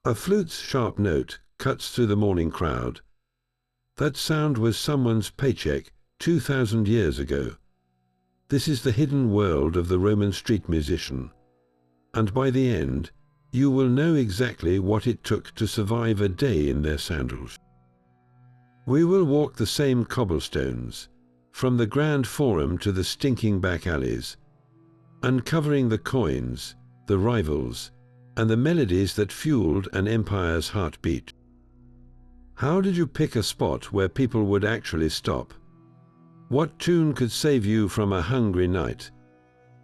A flute's sharp note cuts through the morning crowd. That sound was someone's paycheck 2,000 years ago. This is the hidden world of the Roman street musician. And by the end, you will know exactly what it took to survive a day in their sandals. We will walk the same cobblestones, from the grand forum to the stinking back alleys, uncovering the coins, the rivals, and the melodies that fueled an empire's heartbeat. How did you pick a spot where people would actually stop? What tune could save you from a hungry night?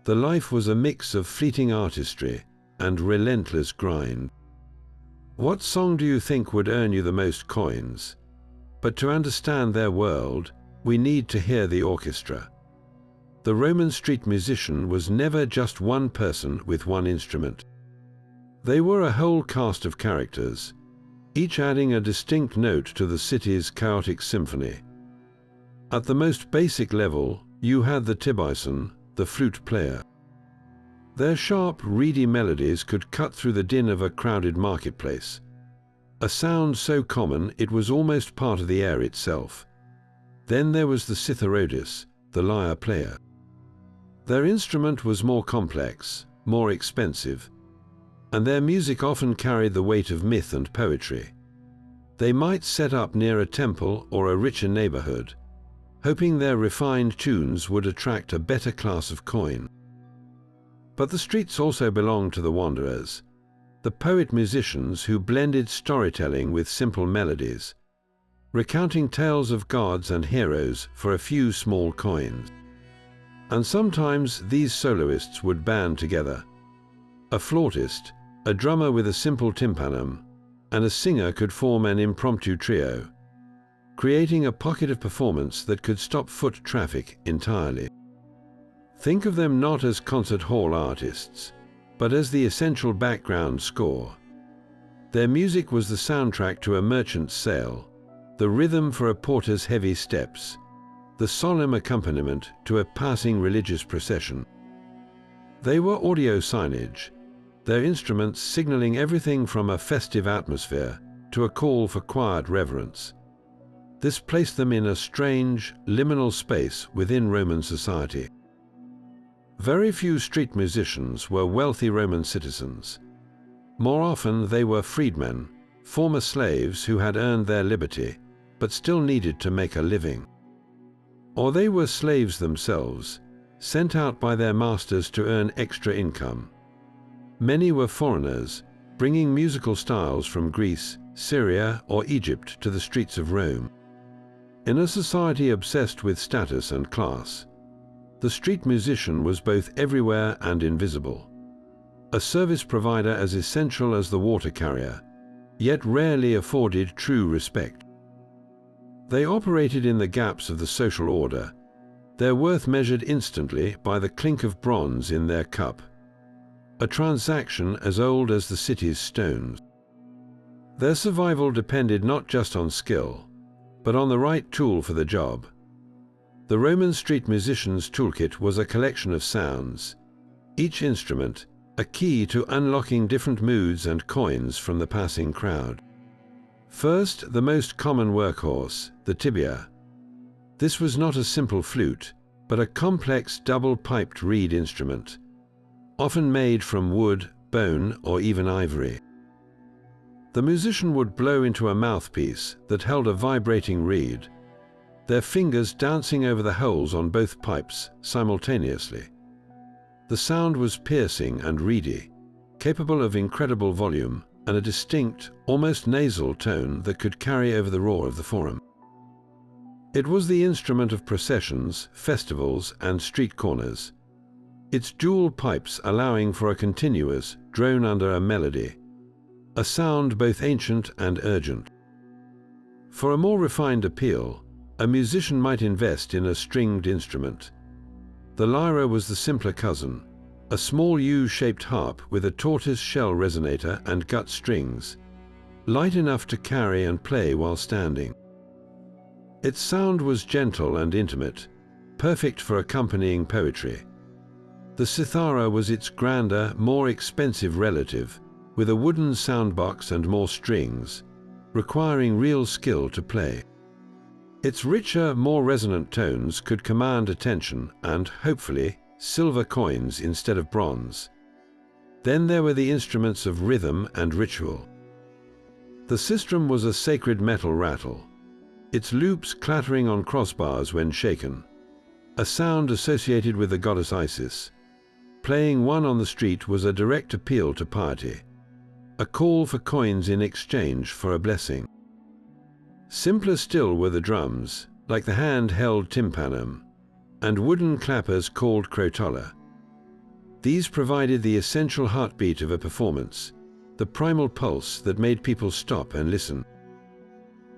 The life was a mix of fleeting artistry and relentless grind. What song do you think would earn you the most coins? But to understand their world, we need to hear the orchestra. The Roman street musician was never just one person with one instrument. They were a whole cast of characters, each adding a distinct note to the city's chaotic symphony. At the most basic level, you had the tibison, the flute player. Their sharp, reedy melodies could cut through the din of a crowded marketplace, a sound so common it was almost part of the air itself. Then there was the citherodis, the lyre player. Their instrument was more complex, more expensive, and their music often carried the weight of myth and poetry. They might set up near a temple or a richer neighborhood, hoping their refined tunes would attract a better class of coin. But the streets also belonged to the wanderers, the poet-musicians who blended storytelling with simple melodies, recounting tales of gods and heroes for a few small coins. And sometimes these soloists would band together. A flautist, a drummer with a simple tympanum, and a singer could form an impromptu trio, creating a pocket of performance that could stop foot traffic entirely. Think of them not as concert hall artists, but as the essential background score. Their music was the soundtrack to a merchant's sale, the rhythm for a porter's heavy steps, the solemn accompaniment to a passing religious procession. They were audio signage, their instruments signaling everything from a festive atmosphere to a call for quiet reverence. This placed them in a strange, liminal space within Roman society. Very few street musicians were wealthy Roman citizens. More often they were freedmen, former slaves who had earned their liberty, but still needed to make a living. Or they were slaves themselves, sent out by their masters to earn extra income. Many were foreigners, bringing musical styles from Greece, Syria, or Egypt to the streets of Rome. In a society obsessed with status and class, the street musician was both everywhere and invisible, a service provider as essential as the water carrier, yet rarely afforded true respect. They operated in the gaps of the social order, their worth measured instantly by the clink of bronze in their cup, a transaction as old as the city's stones. Their survival depended not just on skill, but on the right tool for the job. The Roman street musician's toolkit was a collection of sounds, each instrument a key to unlocking different moods and coins from the passing crowd. First, the most common workhorse, the tibia. This was not a simple flute, but a complex double-piped reed instrument, often made from wood, bone, or even ivory. The musician would blow into a mouthpiece that held a vibrating reed, their fingers dancing over the holes on both pipes simultaneously. The sound was piercing and reedy, capable of incredible volume and a distinct, almost nasal tone that could carry over the roar of the forum. It was the instrument of processions, festivals, and street corners, its dual pipes allowing for a continuous, drone under a melody, a sound both ancient and urgent. For a more refined appeal, a musician might invest in a stringed instrument. The lyre was the simpler cousin, a small U-shaped harp with a tortoise-shell resonator and gut strings, light enough to carry and play while standing. Its sound was gentle and intimate, perfect for accompanying poetry. The cithara was its grander, more expensive relative, with a wooden soundbox and more strings, requiring real skill to play. Its richer, more resonant tones could command attention and, hopefully, silver coins instead of bronze. Then there were the instruments of rhythm and ritual. The sistrum was a sacred metal rattle, its loops clattering on crossbars when shaken, a sound associated with the goddess Isis. Playing one on the street was a direct appeal to piety, a call for coins in exchange for a blessing. Simpler still were the drums, like the hand-held tympanum, and wooden clappers called crotola. These provided the essential heartbeat of a performance, the primal pulse that made people stop and listen.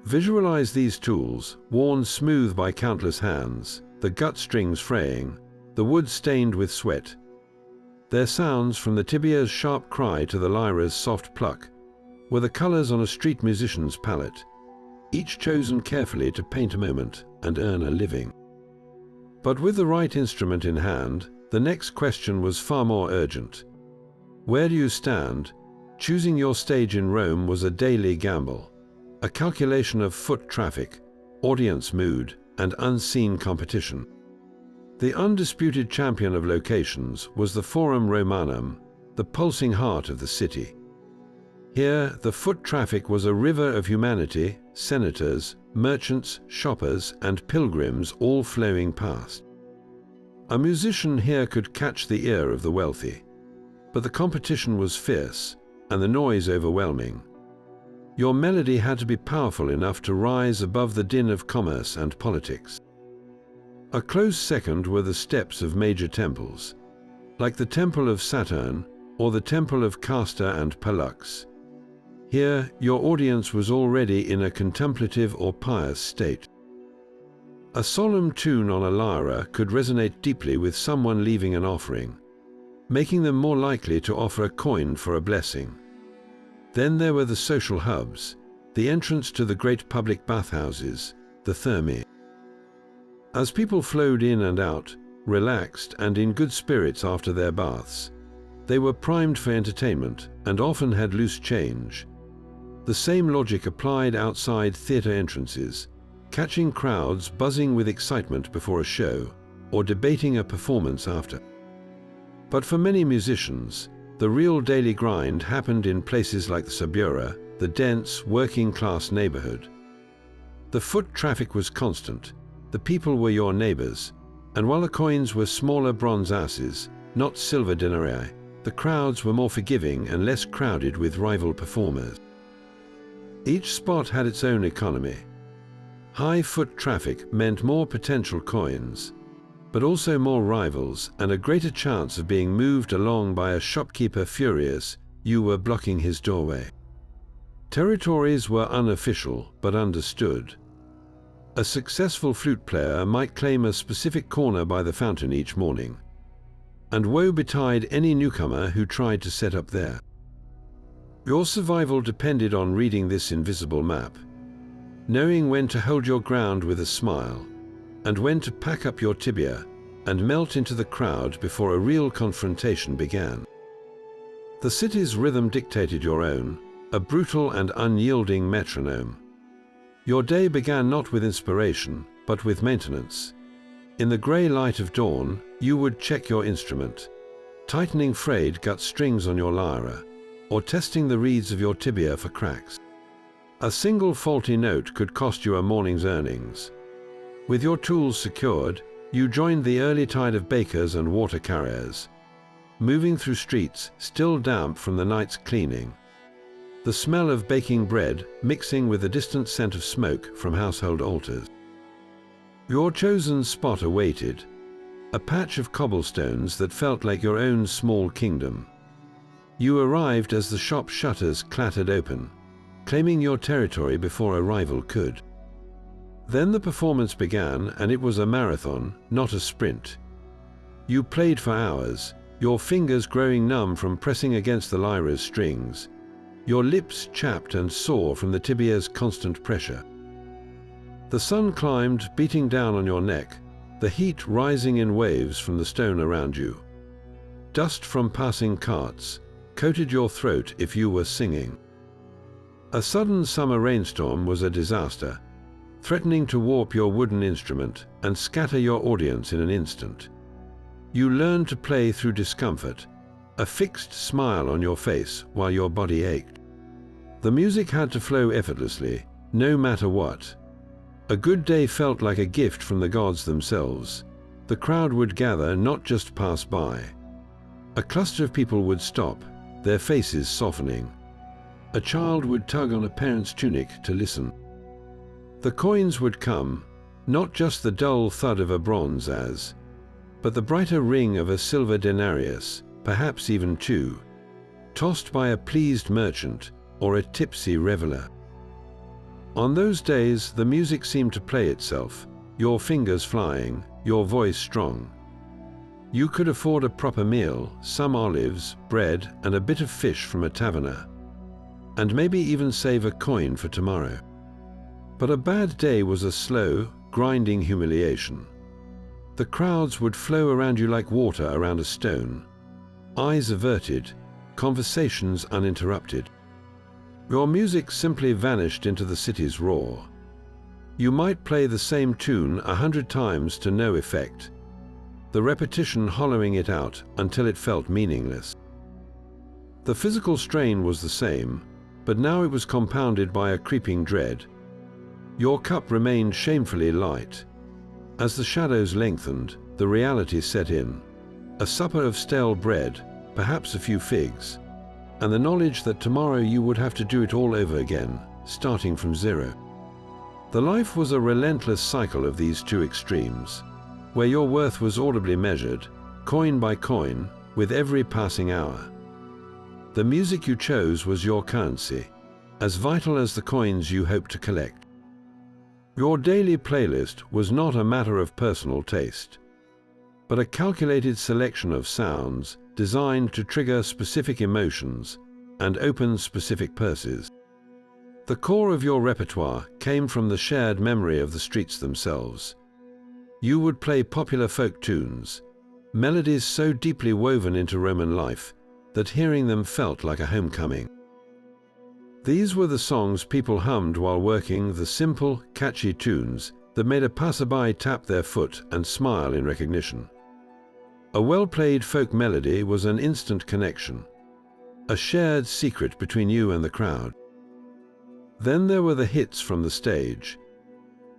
Visualize these tools, worn smooth by countless hands, the gut strings fraying, the wood stained with sweat. Their sounds, from the tibia's sharp cry to the lyre's soft pluck, were the colors on a street musician's palette, each chosen carefully to paint a moment and earn a living. But with the right instrument in hand, the next question was far more urgent. Where do you stand? Choosing your stage in Rome was a daily gamble, a calculation of foot traffic, audience mood, and unseen competition. The undisputed champion of locations was the Forum Romanum, the pulsing heart of the city. Here, the foot traffic was a river of humanity, senators, merchants, shoppers, and pilgrims all flowing past. A musician here could catch the ear of the wealthy, but the competition was fierce and the noise overwhelming. Your melody had to be powerful enough to rise above the din of commerce and politics. A close second were the steps of major temples, like the Temple of Saturn or the Temple of Castor and Pollux. Here, your audience was already in a contemplative or pious state. A solemn tune on a lyre could resonate deeply with someone leaving an offering, making them more likely to offer a coin for a blessing. Then there were the social hubs, the entrance to the great public bathhouses, the thermae. As people flowed in and out, relaxed and in good spirits after their baths, they were primed for entertainment and often had loose change. The same logic applied outside theatre entrances, catching crowds buzzing with excitement before a show or debating a performance after. But for many musicians, the real daily grind happened in places like the Subura, the dense, working-class neighborhood. The foot traffic was constant, the people were your neighbors, and while the coins were smaller bronze asses, not silver denarii, the crowds were more forgiving and less crowded with rival performers. Each spot had its own economy. High foot traffic meant more potential coins, but also more rivals and a greater chance of being moved along by a shopkeeper furious you were blocking his doorway. Territories were unofficial but understood. A successful flute player might claim a specific corner by the fountain each morning, and woe betide any newcomer who tried to set up there. Your survival depended on reading this invisible map, knowing when to hold your ground with a smile, and when to pack up your tibia and melt into the crowd before a real confrontation began. The city's rhythm dictated your own, a brutal and unyielding metronome. Your day began not with inspiration, but with maintenance. In the grey light of dawn, you would check your instrument, tightening frayed gut strings on your lyre, or testing the reeds of your tibia for cracks. A single faulty note could cost you a morning's earnings. With your tools secured, you joined the early tide of bakers and water carriers, moving through streets still damp from the night's cleaning. The smell of baking bread mixing with the distant scent of smoke from household altars. Your chosen spot awaited, a patch of cobblestones that felt like your own small kingdom. You arrived as the shop shutters clattered open, claiming your territory before a rival could. Then the performance began, and it was a marathon, not a sprint. You played for hours, your fingers growing numb from pressing against the lyre's strings, your lips chapped and sore from the tibia's constant pressure. The sun climbed, beating down on your neck, the heat rising in waves from the stone around you. Dust from passing carts, coated your throat if you were singing. A sudden summer rainstorm was a disaster, threatening to warp your wooden instrument and scatter your audience in an instant. You learned to play through discomfort, a fixed smile on your face while your body ached. The music had to flow effortlessly, no matter what. A good day felt like a gift from the gods themselves. The crowd would gather, not just pass by. A cluster of people would stop, their faces softening. A child would tug on a parent's tunic to listen. The coins would come, not just the dull thud of a bronze as, but the brighter ring of a silver denarius, perhaps even two, tossed by a pleased merchant or a tipsy reveler. On those days, the music seemed to play itself, your fingers flying, your voice strong. You could afford a proper meal, some olives, bread, and a bit of fish from a taverner, and maybe even save a coin for tomorrow. But a bad day was a slow, grinding humiliation. The crowds would flow around you like water around a stone, eyes averted, conversations uninterrupted. Your music simply vanished into the city's roar. You might play the same tune 100 times to no effect, the repetition hollowing it out until it felt meaningless. The physical strain was the same, but now it was compounded by a creeping dread. Your cup remained shamefully light. As the shadows lengthened, the reality set in. A supper of stale bread, perhaps a few figs, and the knowledge that tomorrow you would have to do it all over again, starting from zero. The life was a relentless cycle of these two extremes, where your worth was audibly measured, coin by coin, with every passing hour. The music you chose was your currency, as vital as the coins you hoped to collect. Your daily playlist was not a matter of personal taste, but a calculated selection of sounds designed to trigger specific emotions and open specific purses. The core of your repertoire came from the shared memory of the streets themselves. You would play popular folk tunes, melodies so deeply woven into Roman life that hearing them felt like a homecoming. These were the songs people hummed while working, the simple, catchy tunes that made a passerby tap their foot and smile in recognition. A well-played folk melody was an instant connection, a shared secret between you and the crowd. Then there were the hits from the stage.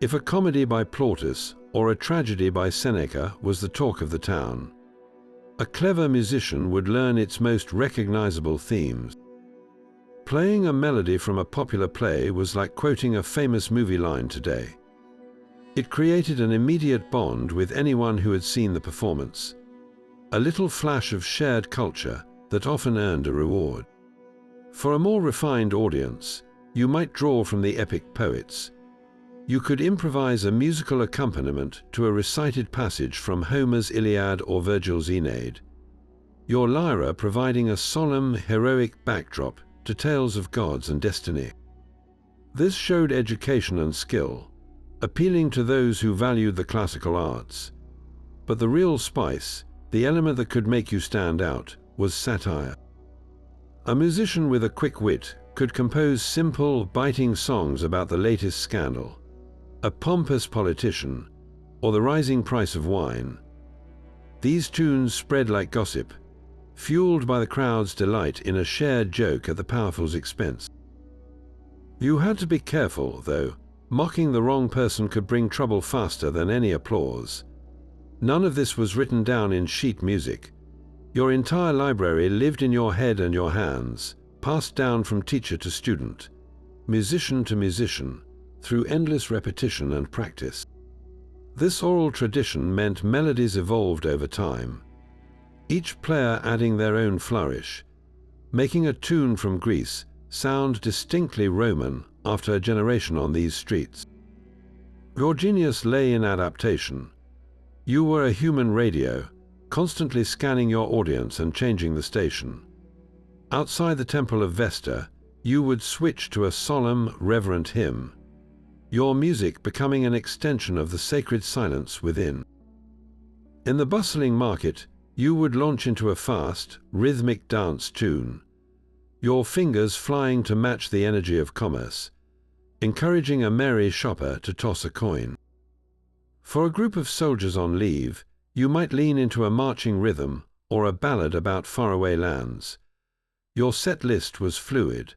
If a comedy by Plautus or a tragedy by Seneca was the talk of the town, a clever musician would learn its most recognizable themes. Playing a melody from a popular play was like quoting a famous movie line today. It created an immediate bond with anyone who had seen the performance, a little flash of shared culture that often earned a reward. For a more refined audience, you might draw from the epic poets. You could improvise a musical accompaniment to a recited passage from Homer's Iliad or Virgil's Aeneid, your lyre providing a solemn, heroic backdrop to tales of gods and destiny. This showed education and skill, appealing to those who valued the classical arts. But the real spice, the element that could make you stand out, was satire. A musician with a quick wit could compose simple, biting songs about the latest scandal, a pompous politician, or the rising price of wine. These tunes spread like gossip, fueled by the crowd's delight in a shared joke at the powerful's expense. You had to be careful, though. Mocking the wrong person could bring trouble faster than any applause. None of this was written down in sheet music. Your entire library lived in your head and your hands, passed down from teacher to student, musician to musician, through endless repetition and practice. This oral tradition meant melodies evolved over time, each player adding their own flourish, making a tune from Greece sound distinctly Roman after a generation on these streets. Your genius lay in adaptation. You were a human radio, constantly scanning your audience and changing the station. Outside the temple of Vesta, you would switch to a solemn, reverent hymn, your music becoming an extension of the sacred silence within. In the bustling market, you would launch into a fast, rhythmic dance tune, your fingers flying to match the energy of commerce, encouraging a merry shopper to toss a coin. For a group of soldiers on leave, you might lean into a marching rhythm or a ballad about faraway lands. Your set list was fluid,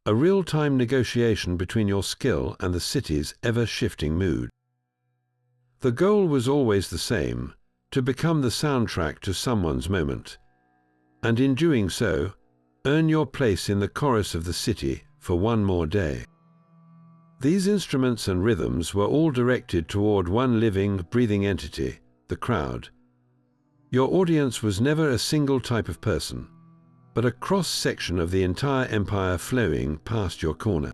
a real-time negotiation between your skill and the city's ever-shifting mood. The goal was always the same, to become the soundtrack to someone's moment, and in doing so, earn your place in the chorus of the city for one more day. These instruments and rhythms were all directed toward one living, breathing entity, the crowd. Your audience was never a single type of person, but a cross-section of the entire empire flowing past your corner.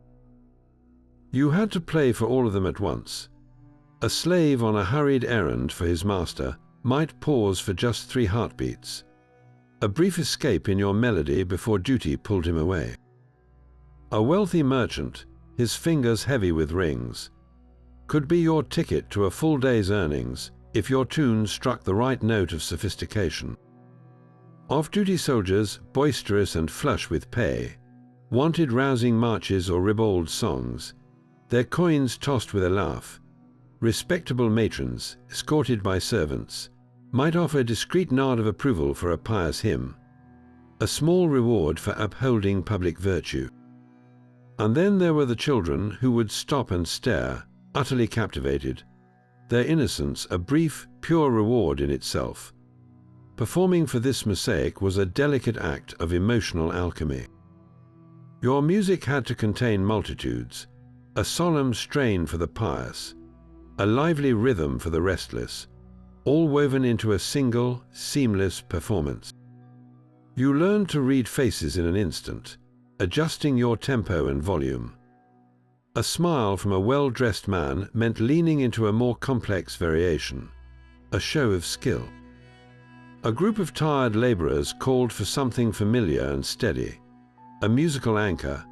You had to play for all of them at once. A slave on a hurried errand for his master might pause for just 3 heartbeats, a brief escape in your melody before duty pulled him away. A wealthy merchant, his fingers heavy with rings, could be your ticket to a full day's earnings if your tune struck the right note of sophistication. Off-duty soldiers, boisterous and flush with pay, wanted rousing marches or ribald songs, their coins tossed with a laugh. Respectable matrons, escorted by servants, might offer a discreet nod of approval for a pious hymn, a small reward for upholding public virtue. And then there were the children who would stop and stare, utterly captivated, their innocence a brief, pure reward in itself. Performing for this mosaic was a delicate act of emotional alchemy. Your music had to contain multitudes, a solemn strain for the pious, a lively rhythm for the restless, all woven into a single, seamless performance. You learned to read faces in an instant, adjusting your tempo and volume. A smile from a well-dressed man meant leaning into a more complex variation, a show of skill. A group of tired laborers called for something familiar and steady, a musical anchor.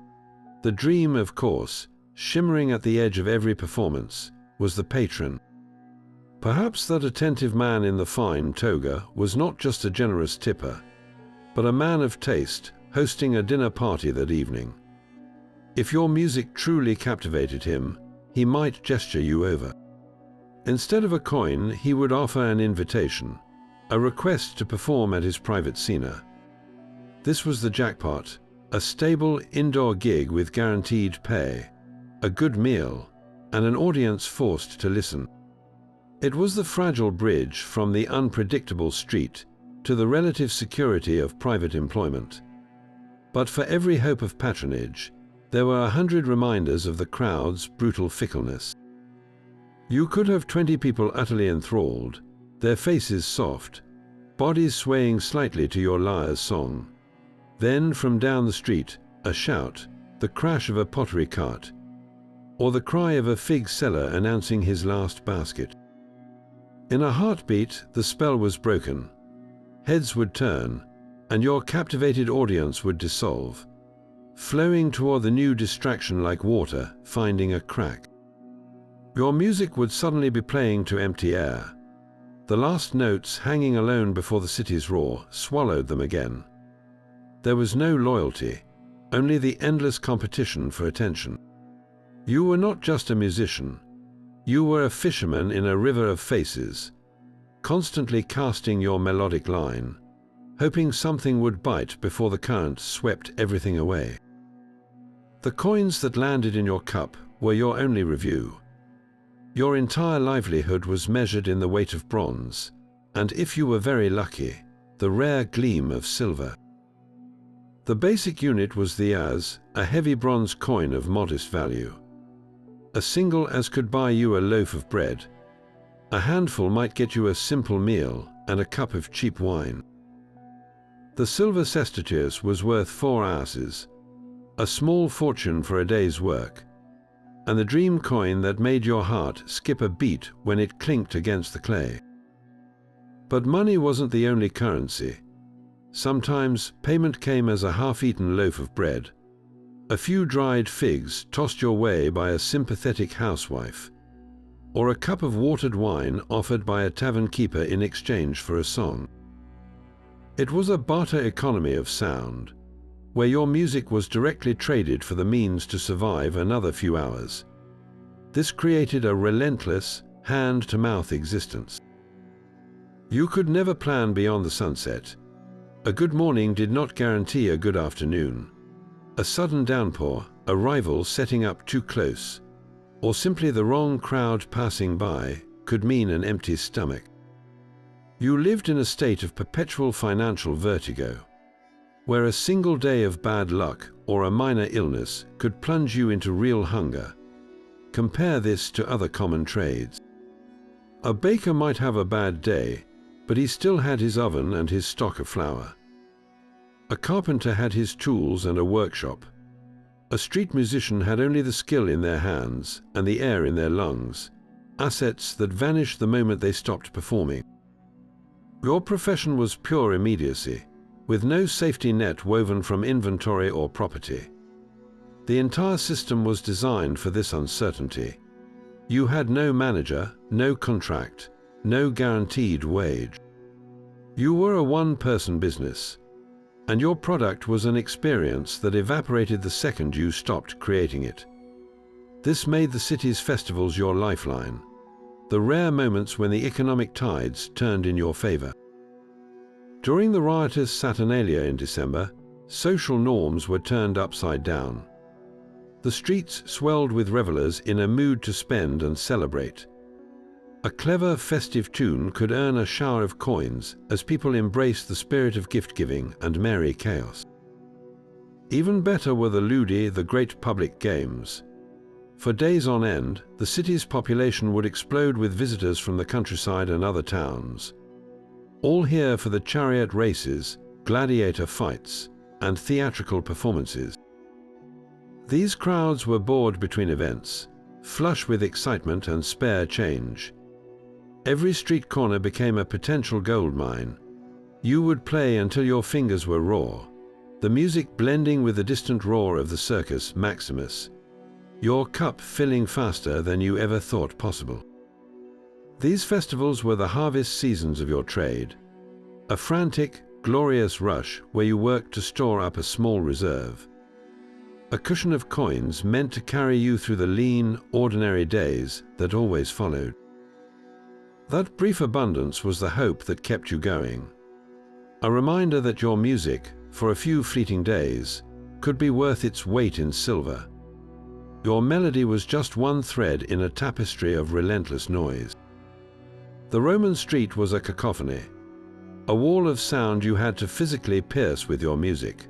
The dream, of course, shimmering at the edge of every performance, was the patron. Perhaps that attentive man in the fine toga was not just a generous tipper, but a man of taste hosting a dinner party that evening. If your music truly captivated him, he might gesture you over. Instead of a coin, he would offer an invitation, a request to perform at his private scena. This was the jackpot, a stable indoor gig with guaranteed pay, a good meal, and an audience forced to listen. It was the fragile bridge from the unpredictable street to the relative security of private employment. But for every hope of patronage, there were 100 reminders of the crowd's brutal fickleness. You could have 20 people utterly enthralled, their faces soft, bodies swaying slightly to your lyre's song. Then, from down the street, a shout, the crash of a pottery cart, or the cry of a fig seller announcing his last basket. In a heartbeat, the spell was broken. Heads would turn, and your captivated audience would dissolve, flowing toward the new distraction like water finding a crack. Your music would suddenly be playing to empty air. The last notes, hanging alone before the city's roar, swallowed them again. There was no loyalty, only the endless competition for attention. You were not just a musician. You were a fisherman in a river of faces, constantly casting your melodic line, hoping something would bite before the current swept everything away. The coins that landed in your cup were your only review. Your entire livelihood was measured in the weight of bronze, and if you were very lucky, the rare gleam of silver. The basic unit was the as, a heavy bronze coin of modest value. A single as could buy you a loaf of bread. A handful might get you a simple meal and a cup of cheap wine. The silver sestertius was worth 4 ounces, a small fortune for a day's work, and the dream coin that made your heart skip a beat when it clinked against the clay. But money wasn't the only currency. Sometimes payment came as a half-eaten loaf of bread, a few dried figs tossed your way by a sympathetic housewife, or a cup of watered wine offered by a tavern keeper in exchange for a song. It was a barter economy of sound, where your music was directly traded for the means to survive another few hours. This created a relentless, hand-to-mouth existence. You could never plan beyond the sunset. A good morning did not guarantee a good afternoon. A sudden downpour, a rival setting up too close, or simply the wrong crowd passing by could mean an empty stomach. You lived in a state of perpetual financial vertigo, where a single day of bad luck or a minor illness could plunge you into real hunger. Compare this to other common trades. A baker might have a bad day, but he still had his oven and his stock of flour. A carpenter had his tools and a workshop. A street musician had only the skill in their hands and the air in their lungs, assets that vanished the moment they stopped performing. Your profession was pure immediacy, with no safety net woven from inventory or property. The entire system was designed for this uncertainty. You had no manager, no contract, no guaranteed wage. You were a one-person business, and your product was an experience that evaporated the second you stopped creating it. This made the city's festivals your lifeline, the rare moments when the economic tides turned in your favor. During the riotous Saturnalia in December, social norms were turned upside down. The streets swelled with revelers in a mood to spend and celebrate. A clever, festive tune could earn a shower of coins as people embraced the spirit of gift-giving and merry chaos. Even better were the ludi, the great public games. For days on end, the city's population would explode with visitors from the countryside and other towns, all here for the chariot races, gladiator fights, and theatrical performances. These crowds were bored between events, flush with excitement and spare change. Every street corner became a potential gold mine. You would play until your fingers were raw, the music blending with the distant roar of the Circus Maximus, your cup filling faster than you ever thought possible. These festivals were the harvest seasons of your trade, a frantic, glorious rush where you worked to store up a small reserve, a cushion of coins meant to carry you through the lean, ordinary days that always followed. That brief abundance was the hope that kept you going, a reminder that your music, for a few fleeting days, could be worth its weight in silver. Your melody was just one thread in a tapestry of relentless noise. The Roman street was a cacophony, a wall of sound you had to physically pierce with your music.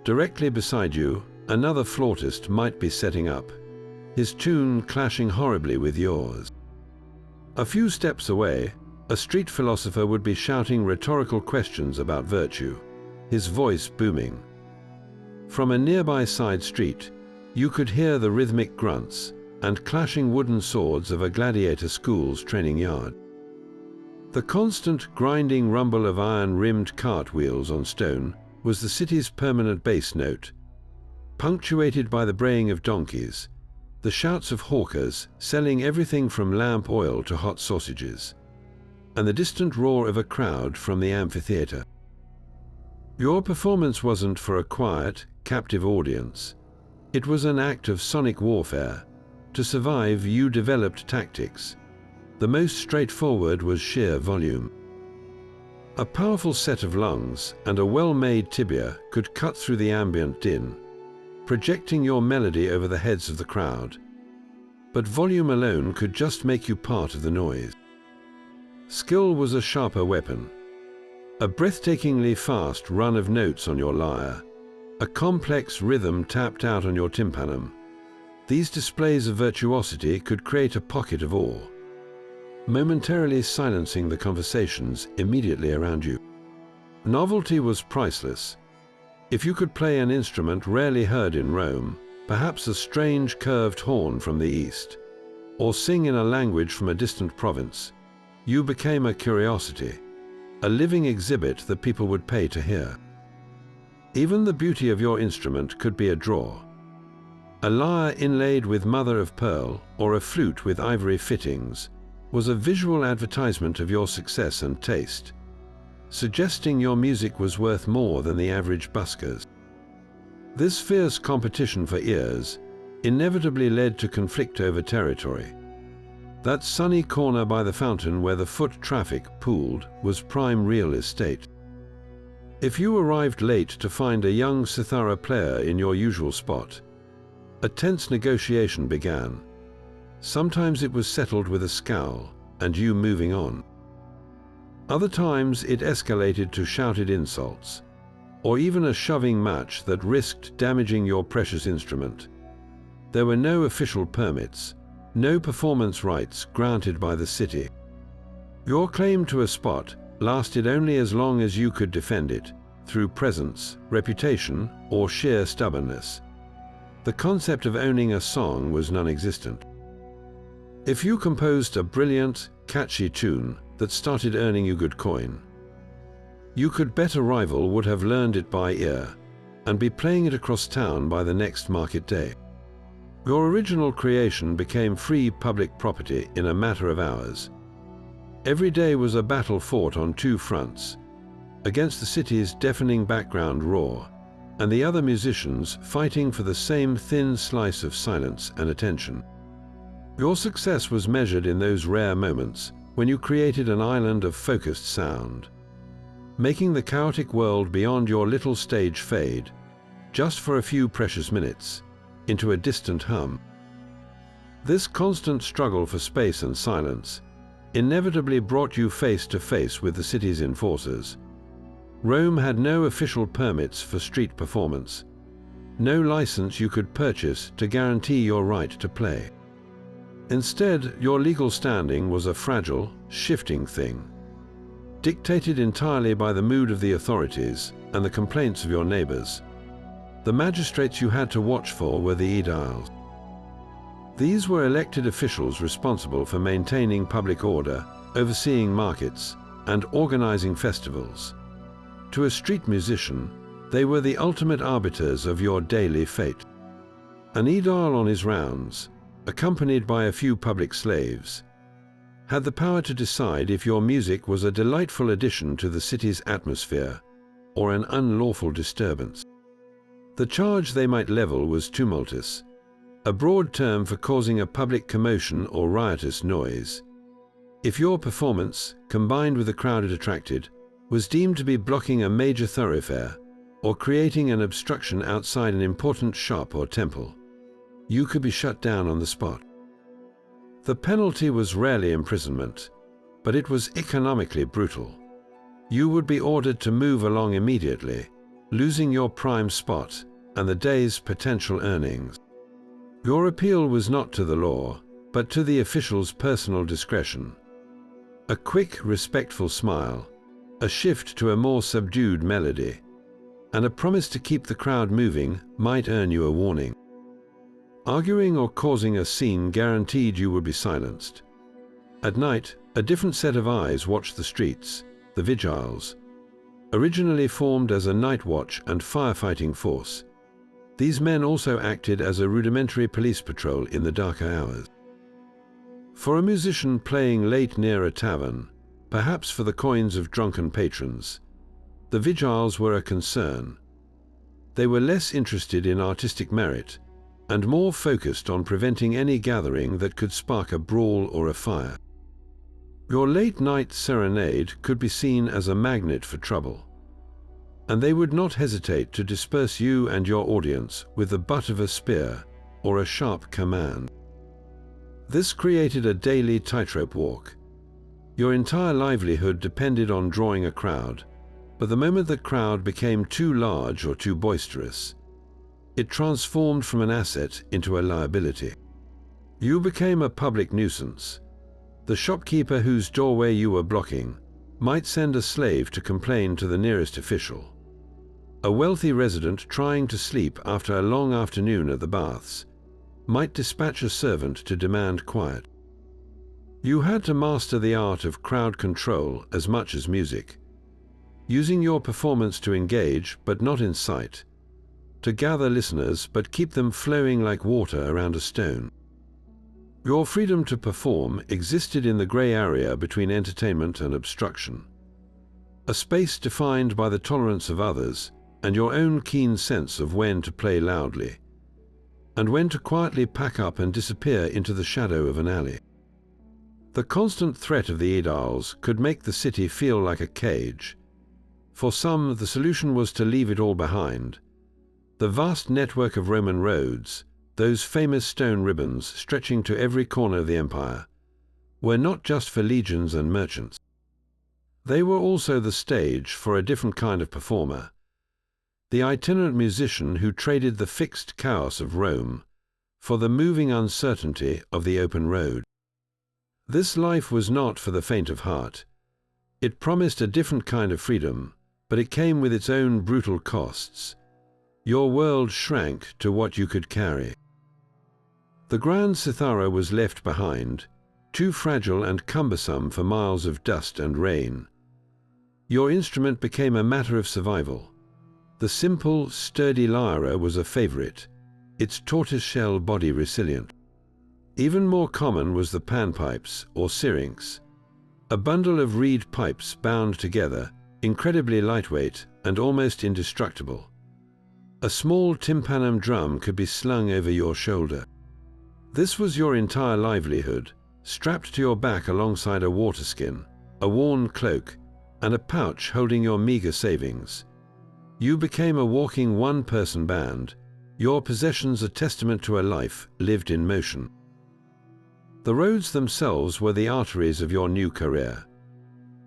Directly beside you, another flautist might be setting up, his tune clashing horribly with yours. A few steps away, a street philosopher would be shouting rhetorical questions about virtue, his voice booming. From a nearby side street, you could hear the rhythmic grunts and clashing wooden swords of a gladiator school's training yard. The constant grinding rumble of iron-rimmed cartwheels on stone was the city's permanent bass note, punctuated by the braying of donkeys, the shouts of hawkers selling everything from lamp oil to hot sausages, and the distant roar of a crowd from the amphitheater. Your performance wasn't for a quiet, captive audience. It was an act of sonic warfare. To survive, you developed tactics. The most straightforward was sheer volume. A powerful set of lungs and a well-made tibia could cut through the ambient din, projecting your melody over the heads of the crowd. But volume alone could just make you part of the noise. Skill was a sharper weapon. A breathtakingly fast run of notes on your lyre, a complex rhythm tapped out on your tympanum. These displays of virtuosity could create a pocket of awe, momentarily silencing the conversations immediately around you. Novelty was priceless. If you could play an instrument rarely heard in Rome, perhaps a strange curved horn from the east, or sing in a language from a distant province, you became a curiosity, a living exhibit that people would pay to hear. Even the beauty of your instrument could be a draw. A lyre inlaid with mother of pearl or a flute with ivory fittings was a visual advertisement of your success and taste, suggesting your music was worth more than the average buskers. This fierce competition for ears inevitably led to conflict over territory. That sunny corner by the fountain where the foot traffic pooled was prime real estate. If you arrived late to find a young cithara player in your usual spot, a tense negotiation began. Sometimes it was settled with a scowl and you moving on. Other times it escalated to shouted insults, or even a shoving match that risked damaging your precious instrument. There were no official permits, no performance rights granted by the city. Your claim to a spot lasted only as long as you could defend it, through presence, reputation, or sheer stubbornness. The concept of owning a song was non-existent. If you composed a brilliant, catchy tune that started earning you good coin, you could bet a rival would have learned it by ear and be playing it across town by the next market day. Your original creation became free public property in a matter of hours. Every day was a battle fought on two fronts, against the city's deafening background roar and the other musicians fighting for the same thin slice of silence and attention. Your success was measured in those rare moments when you created an island of focused sound, making the chaotic world beyond your little stage fade, just for a few precious minutes, into a distant hum. This constant struggle for space and silence inevitably brought you face to face with the city's enforcers. Rome had no official permits for street performance, no license you could purchase to guarantee your right to play. Instead, your legal standing was a fragile, shifting thing, dictated entirely by the mood of the authorities and the complaints of your neighbors. The magistrates you had to watch for were the aediles. These were elected officials responsible for maintaining public order, overseeing markets, and organizing festivals. To a street musician, they were the ultimate arbiters of your daily fate. An aedile on his rounds, accompanied by a few public slaves, had the power to decide if your music was a delightful addition to the city's atmosphere or an unlawful disturbance. The charge they might level was tumultus, a broad term for causing a public commotion or riotous noise. If your performance, combined with the crowd it attracted, was deemed to be blocking a major thoroughfare or creating an obstruction outside an important shop or temple, you could be shut down on the spot. The penalty was rarely imprisonment, but it was economically brutal. You would be ordered to move along immediately, losing your prime spot and the day's potential earnings. Your appeal was not to the law, but to the official's personal discretion. A quick, respectful smile, a shift to a more subdued melody, and a promise to keep the crowd moving might earn you a warning. Arguing or causing a scene guaranteed you would be silenced. At night, a different set of eyes watched the streets, the vigiles. Originally formed as a night watch and firefighting force, these men also acted as a rudimentary police patrol in the darker hours. For a musician playing late near a tavern, perhaps for the coins of drunken patrons, the vigiles were a concern. They were less interested in artistic merit and more focused on preventing any gathering that could spark a brawl or a fire. Your late-night serenade could be seen as a magnet for trouble, and they would not hesitate to disperse you and your audience with the butt of a spear or a sharp command. This created a daily tightrope walk. Your entire livelihood depended on drawing a crowd, but the moment the crowd became too large or too boisterous, it transformed from an asset into a liability. You became a public nuisance. The shopkeeper whose doorway you were blocking might send a slave to complain to the nearest official. A wealthy resident trying to sleep after a long afternoon at the baths might dispatch a servant to demand quiet. You had to master the art of crowd control as much as music, using your performance to engage but not incite, to gather listeners but keep them flowing like water around a stone. Your freedom to perform existed in the grey area between entertainment and obstruction, a space defined by the tolerance of others and your own keen sense of when to play loudly, and when to quietly pack up and disappear into the shadow of an alley. The constant threat of the Aediles could make the city feel like a cage. For some, the solution was to leave it all behind. The vast network of Roman roads, those famous stone ribbons stretching to every corner of the empire, were not just for legions and merchants. They were also the stage for a different kind of performer, the itinerant musician who traded the fixed chaos of Rome for the moving uncertainty of the open road. This life was not for the faint of heart. It promised a different kind of freedom, but it came with its own brutal costs. Your world shrank to what you could carry. The grand cithara was left behind, too fragile and cumbersome for miles of dust and rain. Your instrument became a matter of survival. The simple, sturdy lyre was a favorite, its tortoise-shell body resilient. Even more common was the panpipes, or syrinx, a bundle of reed pipes bound together, incredibly lightweight and almost indestructible. A small tympanum drum could be slung over your shoulder. This was your entire livelihood, strapped to your back alongside a waterskin, a worn cloak, and a pouch holding your meager savings. You became a walking one-person band, your possessions a testament to a life lived in motion. The roads themselves were the arteries of your new career.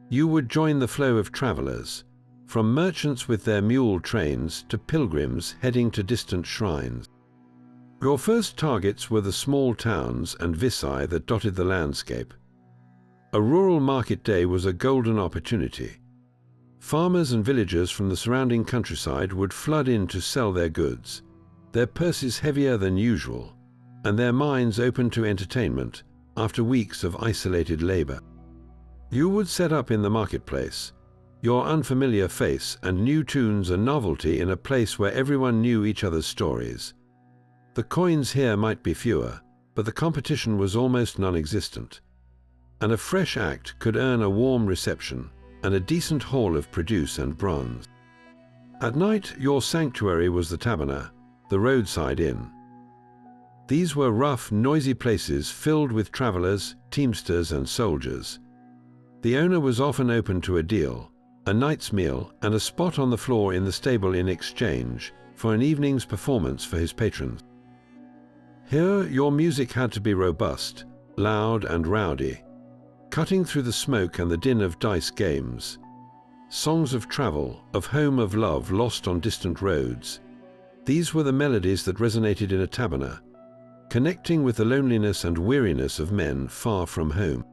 You would join the flow of travelers, from merchants with their mule trains to pilgrims heading to distant shrines. Your first targets were the small towns and vici that dotted the landscape. A rural market day was a golden opportunity. Farmers and villagers from the surrounding countryside would flood in to sell their goods, their purses heavier than usual, and their minds open to entertainment after weeks of isolated labor. You would set up in the marketplace, your unfamiliar face and new tunes a novelty in a place where everyone knew each other's stories. The coins here might be fewer, but the competition was almost non-existent, and a fresh act could earn a warm reception and a decent haul of produce and bronze. At night, your sanctuary was the taverna, the roadside inn. These were rough, noisy places filled with travelers, teamsters, and soldiers. The owner was often open to a deal, a night's meal, and a spot on the floor in the stable in exchange for an evening's performance for his patrons. Here, your music had to be robust, loud, and rowdy, cutting through the smoke and the din of dice games. Songs of travel, of home, of love lost on distant roads. These were the melodies that resonated in a taverna, connecting with the loneliness and weariness of men far from home.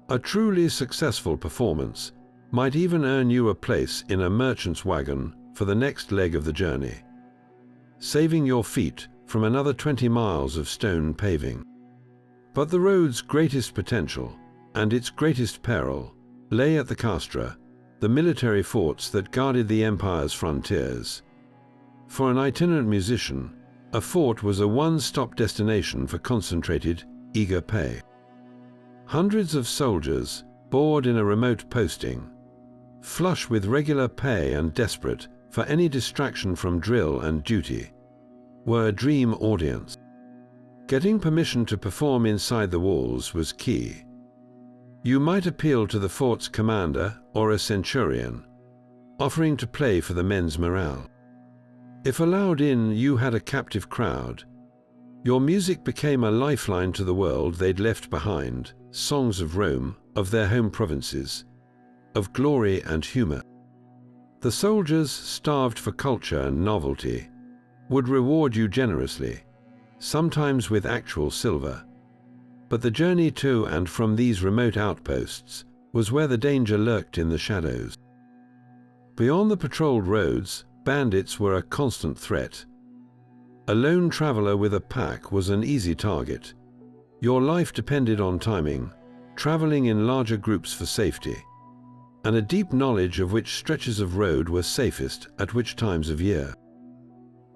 A truly successful performance might even earn you a place in a merchant's wagon for the next leg of the journey, saving your feet from another 20 miles of stone paving. But the road's greatest potential, and its greatest peril, lay at the castra, the military forts that guarded the empire's frontiers. For an itinerant musician, a fort was a one-stop destination for concentrated, eager pay. Hundreds of soldiers, bored in a remote posting, flush with regular pay and desperate for any distraction from drill and duty, were a dream audience. Getting permission to perform inside the walls was key. You might appeal to the fort's commander or a centurion, offering to play for the men's morale. If allowed in, you had a captive crowd. Your music became a lifeline to the world they'd left behind, songs of Rome, of their home provinces, of glory and humor. The soldiers, starved for culture and novelty, would reward you generously, sometimes with actual silver. But the journey to and from these remote outposts was where the danger lurked in the shadows. Beyond the patrolled roads, bandits were a constant threat. A lone traveler with a pack was an easy target. Your life depended on timing, traveling in larger groups for safety, and a deep knowledge of which stretches of road were safest at which times of year.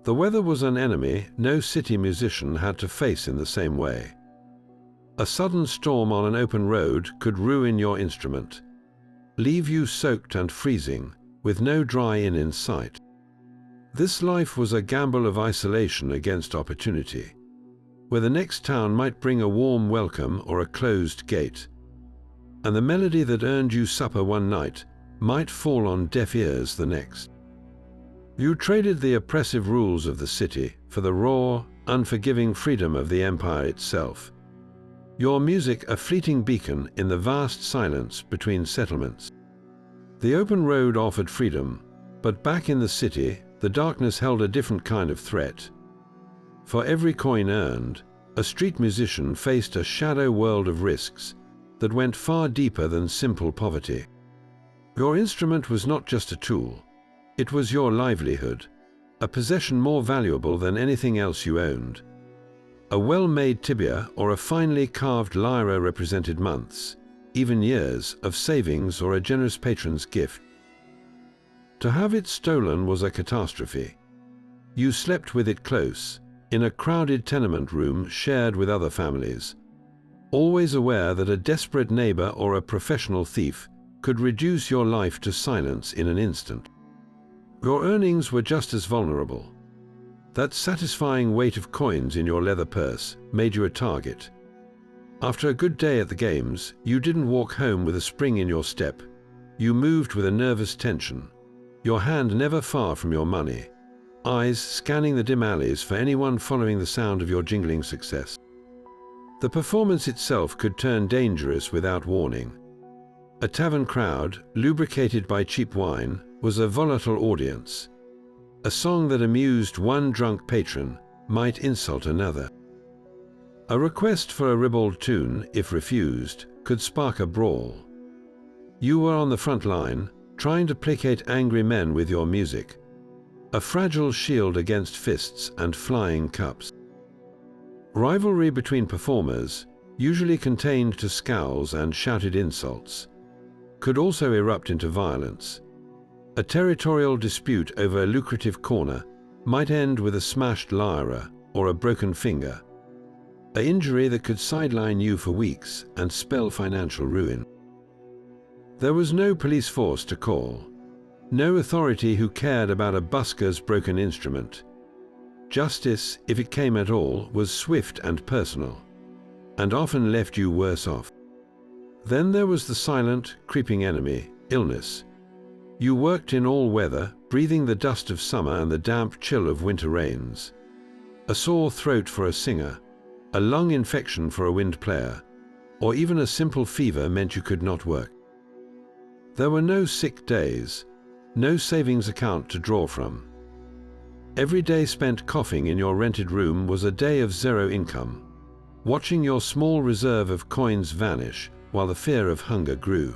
The weather was an enemy no city musician had to face in the same way. A sudden storm on an open road could ruin your instrument, leave you soaked and freezing, with no dry inn in sight. This life was a gamble of isolation against opportunity, where the next town might bring a warm welcome or a closed gate, and the melody that earned you supper one night might fall on deaf ears the next. You traded the oppressive rules of the city for the raw, unforgiving freedom of the empire itself. Your music a fleeting beacon in the vast silence between settlements. The open road offered freedom, but back in the city, the darkness held a different kind of threat. For every coin earned, a street musician faced a shadow world of risks that went far deeper than simple poverty. Your instrument was not just a tool. It was your livelihood, a possession more valuable than anything else you owned. A well-made tibia or a finely carved lyre represented months, even years, of savings or a generous patron's gift. To have it stolen was a catastrophe. You slept with it close, in a crowded tenement room shared with other families, always aware that a desperate neighbor or a professional thief could reduce your life to silence in an instant. Your earnings were just as vulnerable. That satisfying weight of coins in your leather purse made you a target. After a good day at the games, you didn't walk home with a spring in your step. You moved with a nervous tension, your hand never far from your money, eyes scanning the dim alleys for anyone following the sound of your jingling success. The performance itself could turn dangerous without warning. A tavern crowd, lubricated by cheap wine, was a volatile audience. A song that amused one drunk patron might insult another. A request for a ribald tune, if refused, could spark a brawl. You were on the front line, trying to placate angry men with your music, a fragile shield against fists and flying cups. Rivalry between performers, usually contained to scowls and shouted insults, could also erupt into violence. A territorial dispute over a lucrative corner might end with a smashed lyre or a broken finger, an injury that could sideline you for weeks and spell financial ruin. There was no police force to call, no authority who cared about a busker's broken instrument. Justice, if it came at all, was swift and personal, and often left you worse off. Then there was the silent, creeping enemy, illness. You worked in all weather, breathing the dust of summer and the damp chill of winter rains. A sore throat for a singer, a lung infection for a wind player, or even a simple fever meant you could not work. There were no sick days, no savings account to draw from. Every day spent coughing in your rented room was a day of zero income, watching your small reserve of coins vanish while the fear of hunger grew.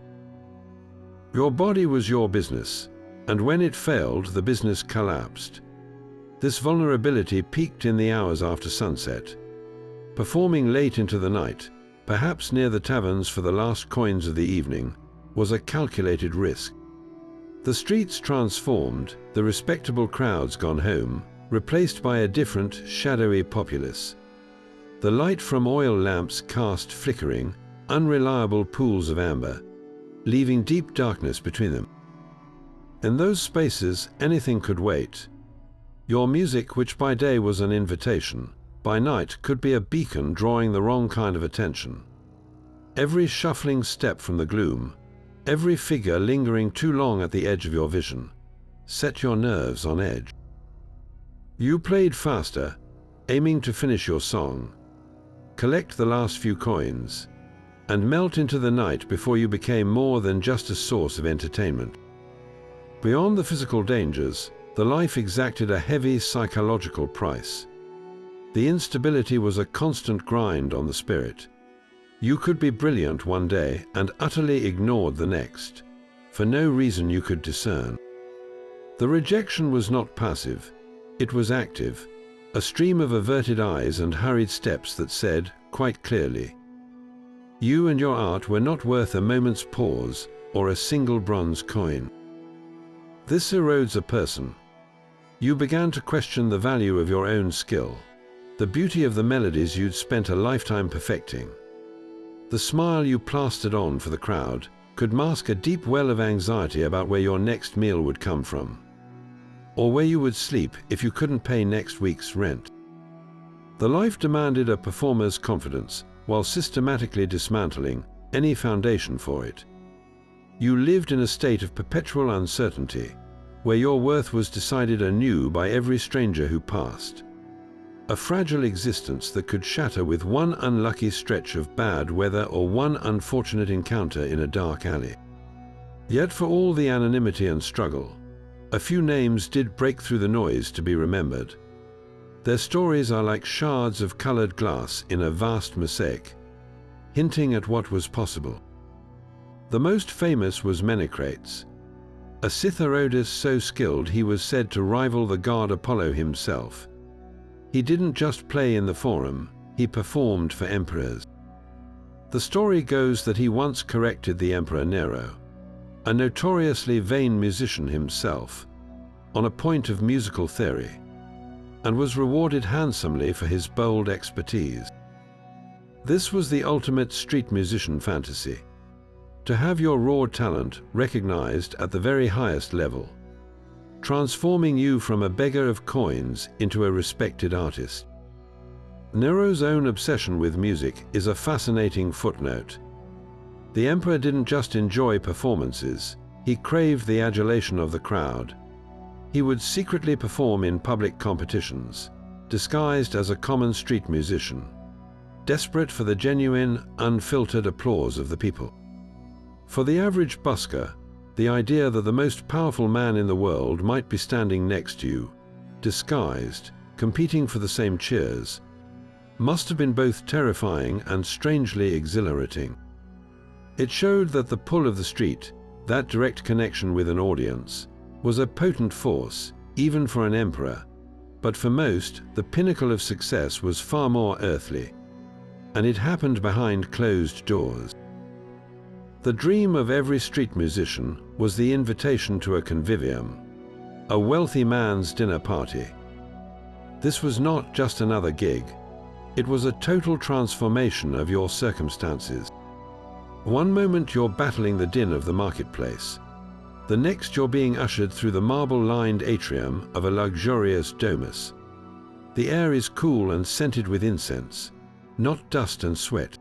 Your body was your business, and when it failed, the business collapsed. This vulnerability peaked in the hours after sunset. Performing late into the night, perhaps near the taverns for the last coins of the evening, was a calculated risk. The streets transformed, the respectable crowds gone home, replaced by a different, shadowy populace. The light from oil lamps cast flickering, unreliable pools of amber, leaving deep darkness between them. In those spaces, anything could wait. Your music, which by day was an invitation, by night could be a beacon drawing the wrong kind of attention. Every shuffling step from the gloom, every figure lingering too long at the edge of your vision, set your nerves on edge. You played faster, aiming to finish your song, collect the last few coins, and melt into the night before you became more than just a source of entertainment. Beyond the physical dangers, the life exacted a heavy psychological price. The instability was a constant grind on the spirit. You could be brilliant one day and utterly ignored the next, for no reason you could discern. The rejection was not passive, it was active, a stream of averted eyes and hurried steps that said, quite clearly, you and your art were not worth a moment's pause or a single bronze coin. This erodes a person. You began to question the value of your own skill, the beauty of the melodies you'd spent a lifetime perfecting. The smile you plastered on for the crowd could mask a deep well of anxiety about where your next meal would come from. or where you would sleep if you couldn't pay next week's rent. The life demanded a performer's confidence while systematically dismantling any foundation for it. You lived in a state of perpetual uncertainty, where your worth was decided anew by every stranger who passed. A fragile existence that could shatter with one unlucky stretch of bad weather or one unfortunate encounter in a dark alley. Yet for all the anonymity and struggle, a few names did break through the noise to be remembered. Their stories are like shards of colored glass in a vast mosaic, hinting at what was possible. The most famous was Menecrates, a Citharodus so skilled he was said to rival the god Apollo himself. He didn't just play in the forum, he performed for emperors. The story goes that he once corrected the Emperor Nero, a notoriously vain musician himself, on a point of musical theory, and was rewarded handsomely for his bold expertise. This was the ultimate street musician fantasy, to have your raw talent recognized at the very highest level, transforming you from a beggar of coins into a respected artist. Nero's own obsession with music is a fascinating footnote. The emperor didn't just enjoy performances, he craved the adulation of the crowd. He would secretly perform in public competitions, disguised as a common street musician, desperate for the genuine, unfiltered applause of the people. For the average busker, the idea that the most powerful man in the world might be standing next to you, disguised, competing for the same cheers, must have been both terrifying and strangely exhilarating. It showed that the pull of the street, that direct connection with an audience, was a potent force, even for an emperor, but for most, the pinnacle of success was far more earthly, and it happened behind closed doors. The dream of every street musician was the invitation to a convivium, a wealthy man's dinner party. This was not just another gig, it was a total transformation of your circumstances. One moment you're battling the din of the marketplace, the next you're being ushered through the marble-lined atrium of a luxurious domus. The air is cool and scented with incense, not dust and sweat.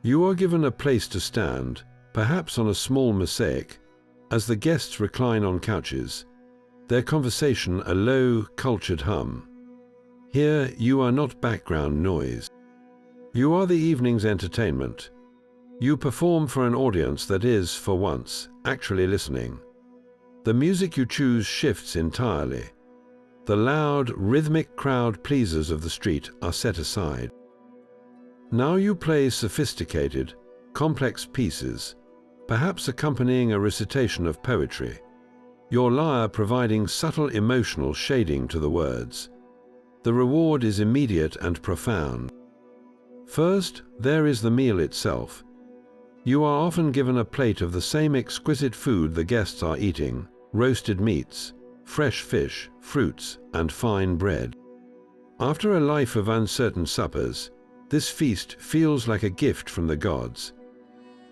You are given a place to stand, perhaps on a small mosaic, as the guests recline on couches, their conversation a low, cultured hum. Here you are not background noise. You are the evening's entertainment. You perform for an audience that is, for once, actually listening. The music you choose shifts entirely. The loud, rhythmic crowd pleasers of the street are set aside. Now you play sophisticated, complex pieces, perhaps accompanying a recitation of poetry, your lyre providing subtle emotional shading to the words. The reward is immediate and profound. First, there is the meal itself. You are often given a plate of the same exquisite food the guests are eating: roasted meats, fresh fish, fruits, and fine bread. After a life of uncertain suppers, this feast feels like a gift from the gods.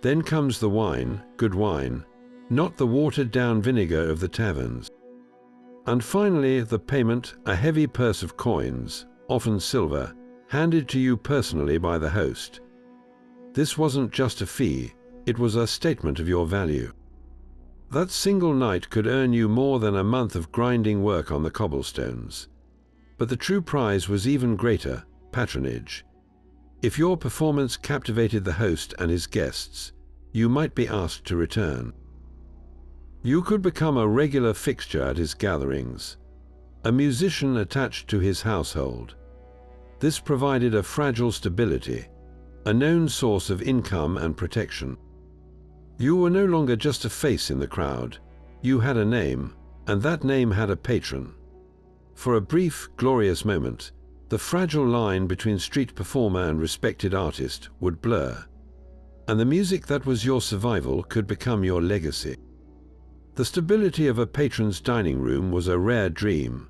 Then comes the wine, good wine, not the watered-down vinegar of the taverns. And finally, the payment, a heavy purse of coins, often silver, handed to you personally by the host. This wasn't just a fee, it was a statement of your value. That single night could earn you more than a month of grinding work on the cobblestones. But the true prize was even greater: patronage. If your performance captivated the host and his guests, you might be asked to return. You could become a regular fixture at his gatherings, a musician attached to his household. This provided a fragile stability, a known source of income and protection. You were no longer just a face in the crowd, you had a name, and that name had a patron. For a brief, glorious moment, the fragile line between street performer and respected artist would blur, and the music that was your survival could become your legacy. The stability of a patron's dining room was a rare dream,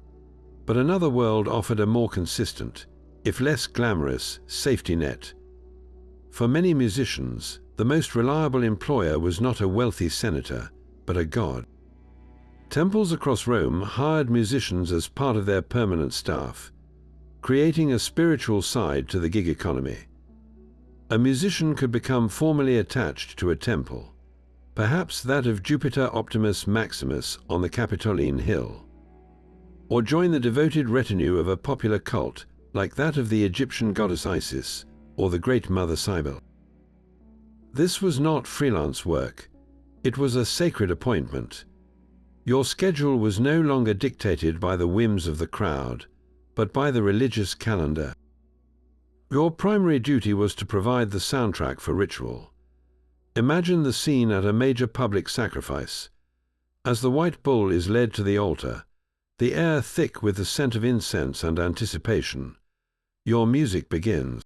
but another world offered a more consistent, if less glamorous, safety net. For many musicians, the most reliable employer was not a wealthy senator, but a god. Temples across Rome hired musicians as part of their permanent staff, creating a spiritual side to the gig economy. A musician could become formally attached to a temple, perhaps that of Jupiter Optimus Maximus on the Capitoline Hill, or join the devoted retinue of a popular cult like that of the Egyptian goddess Isis or the Great Mother Cybele. This was not freelance work, it was a sacred appointment. Your schedule was no longer dictated by the whims of the crowd, but by the religious calendar. Your primary duty was to provide the soundtrack for ritual. Imagine the scene at a major public sacrifice. As the white bull is led to the altar, the air thick with the scent of incense and anticipation, your music begins.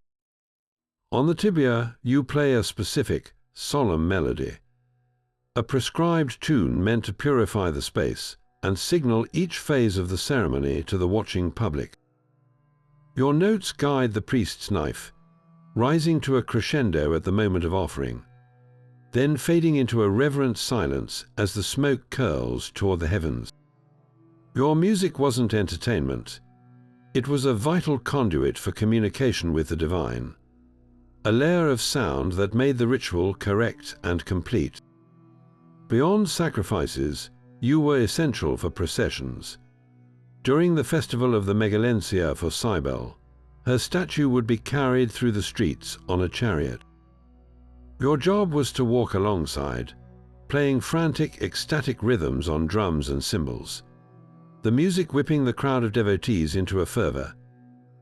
On the tibia, you play a specific, solemn melody, a prescribed tune meant to purify the space and signal each phase of the ceremony to the watching public. Your notes guide the priest's knife, rising to a crescendo at the moment of offering, then fading into a reverent silence as the smoke curls toward the heavens. Your music wasn't entertainment. It was a vital conduit for communication with the divine, a layer of sound that made the ritual correct and complete. Beyond sacrifices, you were essential for processions. During the festival of the Megalensia for Cybele, her statue would be carried through the streets on a chariot. Your job was to walk alongside, playing frantic, ecstatic rhythms on drums and cymbals, the music whipping the crowd of devotees into a fervor,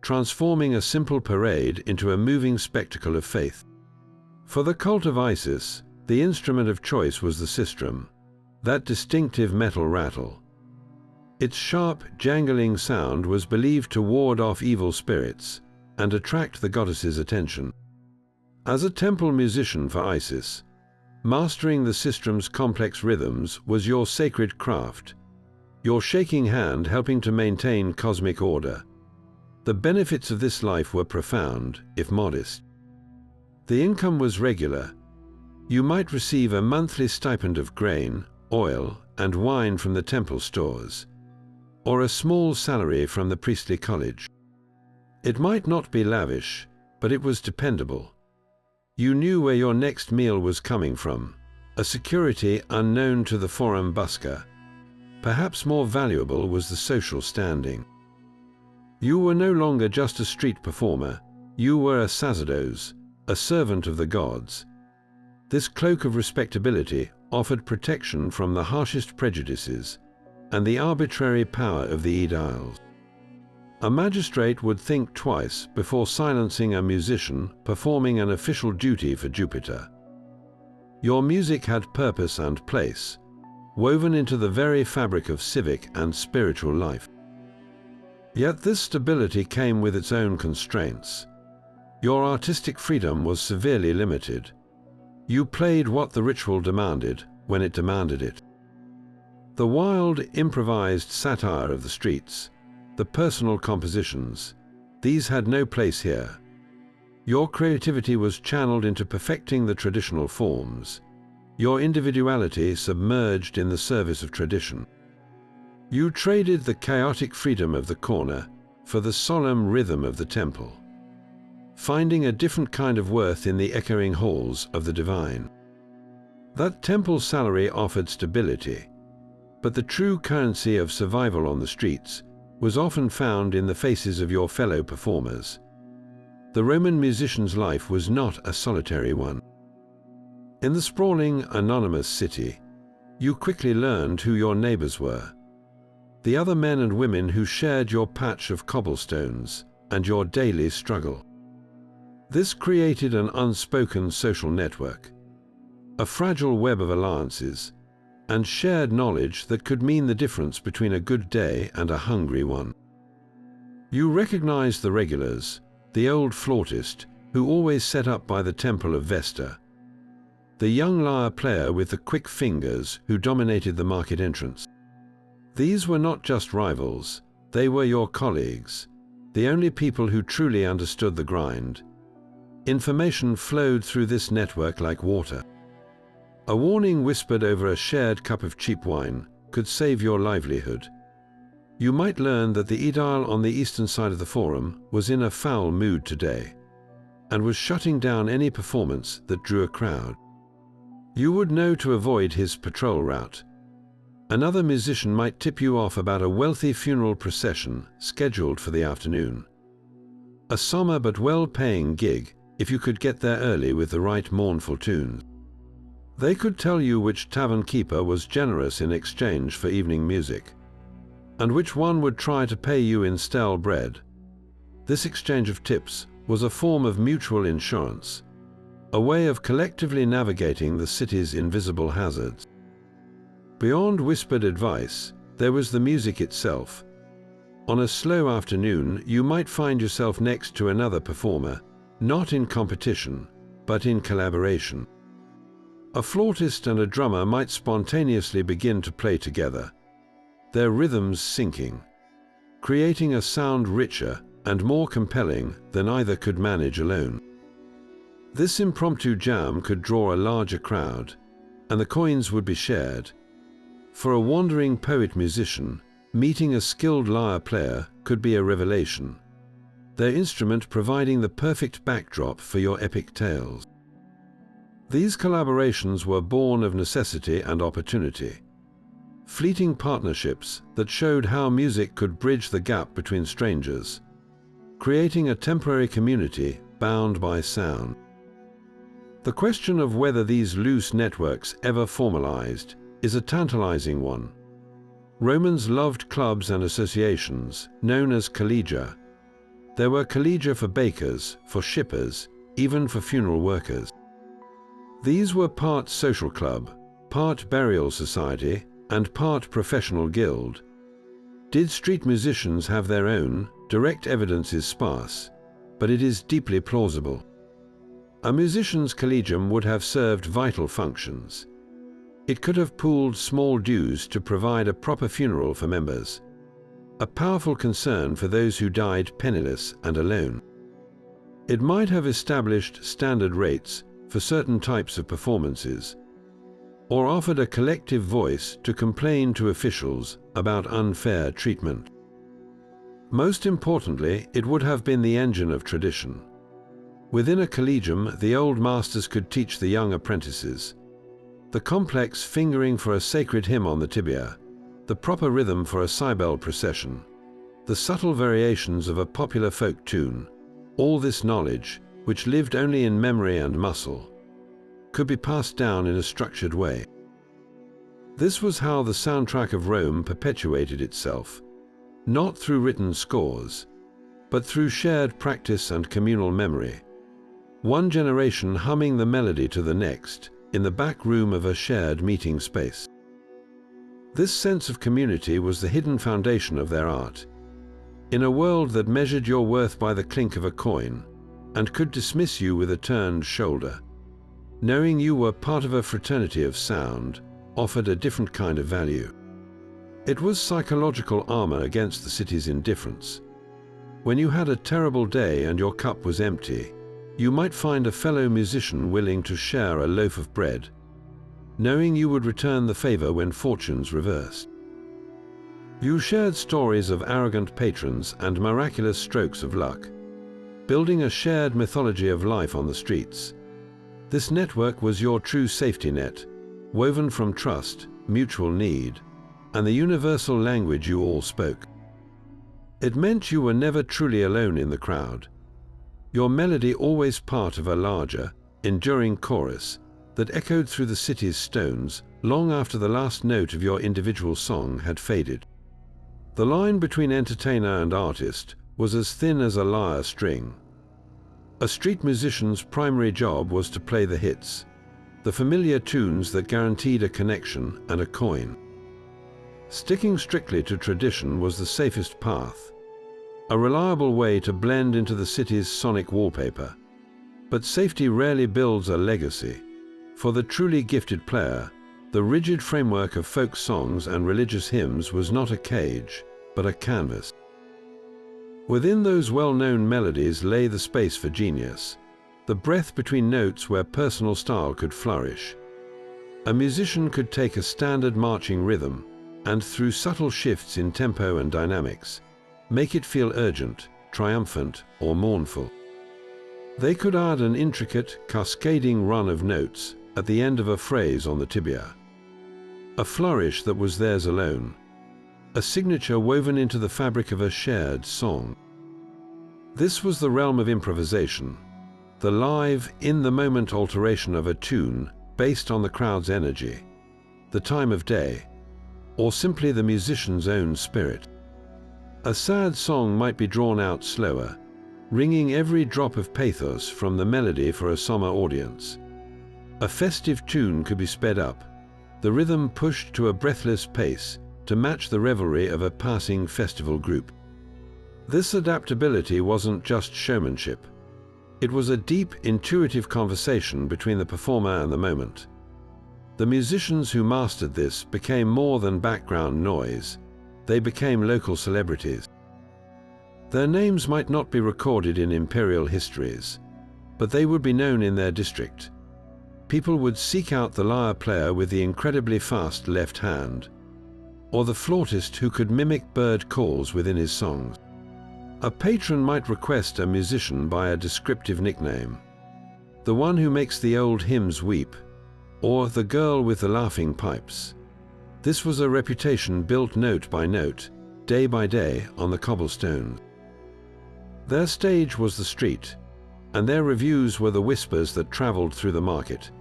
transforming a simple parade into a moving spectacle of faith. For the cult of Isis, the instrument of choice was the sistrum, that distinctive metal rattle. Its sharp, jangling sound was believed to ward off evil spirits and attract the goddess's attention. As a temple musician for Isis, mastering the sistrum's complex rhythms was your sacred craft, your shaking hand helping to maintain cosmic order. The benefits of this life were profound, if modest. The income was regular. You might receive a monthly stipend of grain, oil, and wine from the temple stores, or a small salary from the priestly college. It might not be lavish, but it was dependable. You knew where your next meal was coming from, a security unknown to the forum busker. Perhaps more valuable was the social standing. You were no longer just a street performer, you were a sacerdos, a servant of the gods. This cloak of respectability offered protection from the harshest prejudices and the arbitrary power of the aediles. A magistrate would think twice before silencing a musician performing an official duty for Jupiter. Your music had purpose and place, woven into the very fabric of civic and spiritual life. Yet this stability came with its own constraints. Your artistic freedom was severely limited. You played what the ritual demanded when it demanded it. The wild, improvised satire of the streets, the personal compositions, these had no place here. Your creativity was channeled into perfecting the traditional forms, your individuality submerged in the service of tradition. You traded the chaotic freedom of the corner for the solemn rhythm of the temple, finding a different kind of worth in the echoing halls of the divine. That temple salary offered stability, but the true currency of survival on the streets was often found in the faces of your fellow performers. The Roman musician's life was not a solitary one. In the sprawling, anonymous city, you quickly learned who your neighbors were, the other men and women who shared your patch of cobblestones and your daily struggle. This created an unspoken social network, a fragile web of alliances, and shared knowledge that could mean the difference between a good day and a hungry one. You recognized the regulars, the old flautist who always set up by the temple of Vesta, the young lyre player with the quick fingers who dominated the market entrance. These were not just rivals, they were your colleagues, the only people who truly understood the grind. Information flowed through this network like water. A warning whispered over a shared cup of cheap wine could save your livelihood. You might learn that the Aedile on the eastern side of the forum was in a foul mood today, and was shutting down any performance that drew a crowd. You would know to avoid his patrol route. Another musician might tip you off about a wealthy funeral procession scheduled for the afternoon. A somber but well-paying gig if you could get there early with the right mournful tunes. They could tell you which tavern keeper was generous in exchange for evening music, and which one would try to pay you in stale bread. This exchange of tips was a form of mutual insurance, a way of collectively navigating the city's invisible hazards. Beyond whispered advice, there was the music itself. On a slow afternoon, you might find yourself next to another performer, not in competition, but in collaboration. A flautist and a drummer might spontaneously begin to play together, their rhythms syncing, creating a sound richer and more compelling than either could manage alone. This impromptu jam could draw a larger crowd, and the coins would be shared. For a wandering poet-musician, meeting a skilled lyre player could be a revelation, their instrument providing the perfect backdrop for your epic tales. These collaborations were born of necessity and opportunity, fleeting partnerships that showed how music could bridge the gap between strangers, creating a temporary community bound by sound. The question of whether these loose networks ever formalized is a tantalizing one. Romans loved clubs and associations, known as collegia. There were collegia for bakers, for shippers, even for funeral workers. These were part social club, part burial society, and part professional guild. Did street musicians have their own? Direct evidence is sparse, but it is deeply plausible. A musician's collegium would have served vital functions. It could have pooled small dues to provide a proper funeral for members, a powerful concern for those who died penniless and alone. It might have established standard rates for certain types of performances, or offered a collective voice to complain to officials about unfair treatment. Most importantly, it would have been the engine of tradition. Within a collegium, the old masters could teach the young apprentices the complex fingering for a sacred hymn on the tibia, the proper rhythm for a cybele procession, the subtle variations of a popular folk tune. All this knowledge, which lived only in memory and muscle, could be passed down in a structured way. This was how the soundtrack of Rome perpetuated itself, not through written scores, but through shared practice and communal memory. One generation humming the melody to the next in the back room of a shared meeting space. This sense of community was the hidden foundation of their art. In a world that measured your worth by the clink of a coin and could dismiss you with a turned shoulder, knowing you were part of a fraternity of sound offered a different kind of value. It was psychological armor against the city's indifference. When you had a terrible day and your cup was empty, you might find a fellow musician willing to share a loaf of bread, knowing you would return the favor when fortunes reversed. You shared stories of arrogant patrons and miraculous strokes of luck, building a shared mythology of life on the streets. This network was your true safety net, woven from trust, mutual need, and the universal language you all spoke. It meant you were never truly alone in the crowd. Your melody always part of a larger, enduring chorus that echoed through the city's stones long after the last note of your individual song had faded. The line between entertainer and artist was as thin as a lyre string. A street musician's primary job was to play the hits, the familiar tunes that guaranteed a connection and a coin. Sticking strictly to tradition was the safest path, a reliable way to blend into the city's sonic wallpaper. But safety rarely builds a legacy. For the truly gifted player, the rigid framework of folk songs and religious hymns was not a cage, but a canvas. Within those well-known melodies lay the space for genius, the breath between notes where personal style could flourish. A musician could take a standard marching rhythm and through subtle shifts in tempo and dynamics, make it feel urgent, triumphant, or mournful. They could add an intricate, cascading run of notes at the end of a phrase on the tibia, a flourish that was theirs alone, a signature woven into the fabric of a shared song. This was the realm of improvisation, the live, in-the-moment alteration of a tune based on the crowd's energy, the time of day, or simply the musician's own spirit. A sad song might be drawn out slower, wringing every drop of pathos from the melody for a somber audience. A festive tune could be sped up, the rhythm pushed to a breathless pace to match the revelry of a passing festival group. This adaptability wasn't just showmanship. It was a deep, intuitive conversation between the performer and the moment. The musicians who mastered this became more than background noise. They became local celebrities. Their names might not be recorded in imperial histories, but they would be known in their district. People would seek out the lyre player with the incredibly fast left hand, or the flautist who could mimic bird calls within his songs. A patron might request a musician by a descriptive nickname, the one who makes the old hymns weep, or the girl with the laughing pipes. This was a reputation built note by note, day by day on the cobblestones. Their stage was the street, and their reviews were the whispers that traveled through the market.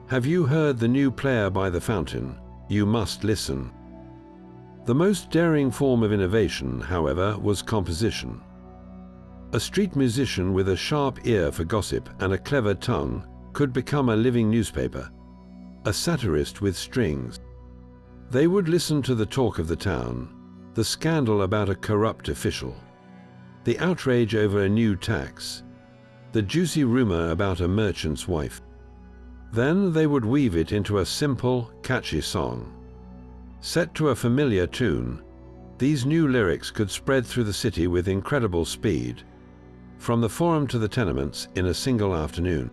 Have you heard the new player by the fountain? You must listen. The most daring form of innovation, however, was composition. A street musician with a sharp ear for gossip and a clever tongue could become a living newspaper, a satirist with strings. They would listen to the talk of the town, the scandal about a corrupt official, the outrage over a new tax, the juicy rumor about a merchant's wife. Then they would weave it into a simple, catchy song. Set to a familiar tune, these new lyrics could spread through the city with incredible speed, from the forum to the tenements in a single afternoon.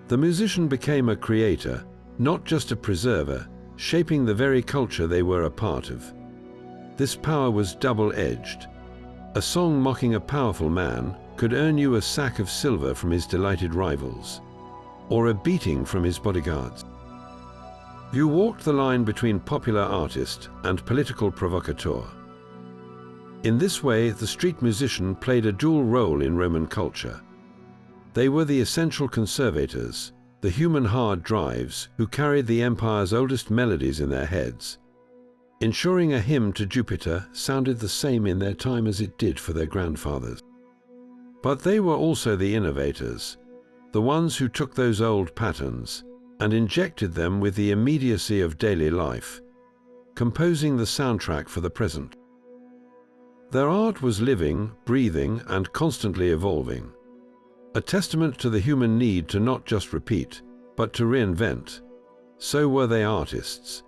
The musician became a creator, not just a preserver, shaping the very culture they were a part of. This power was double-edged. A song mocking a powerful man could earn you a sack of silver from his delighted rivals, or a beating from his bodyguards. You walked the line between popular artist and political provocateur. In this way, the street musician played a dual role in Roman culture. They were the essential conservators, the human hard drives who carried the empire's oldest melodies in their heads, ensuring a hymn to Jupiter sounded the same in their time as it did for their grandfathers. But they were also the innovators, the ones who took those old patterns and injected them with the immediacy of daily life, composing the soundtrack for the present. Their art was living, breathing, and constantly evolving, a testament to the human need to not just repeat, but to reinvent. So were they artists.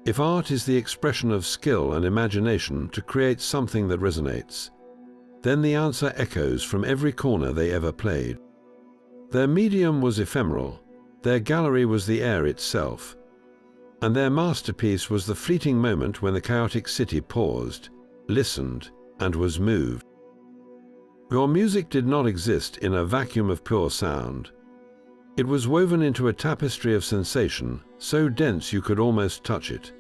If art is the expression of skill and imagination to create something that resonates, then the answer echoes from every corner they ever played. Their medium was ephemeral, their gallery was the air itself, and their masterpiece was the fleeting moment when the chaotic city paused, listened, and was moved. Your music did not exist in a vacuum of pure sound. It was woven into a tapestry of sensation, so dense you could almost touch it.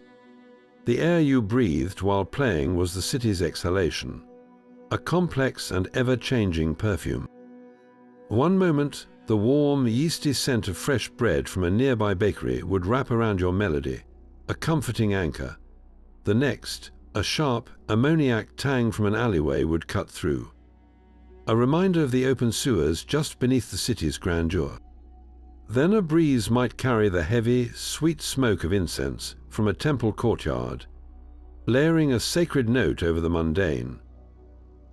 The air you breathed while playing was the city's exhalation, a complex and ever-changing perfume. One moment, the warm, yeasty scent of fresh bread from a nearby bakery would wrap around your melody, a comforting anchor. The next, a sharp, ammoniac tang from an alleyway would cut through, a reminder of the open sewers just beneath the city's grandeur. Then a breeze might carry the heavy, sweet smoke of incense from a temple courtyard, layering a sacred note over the mundane.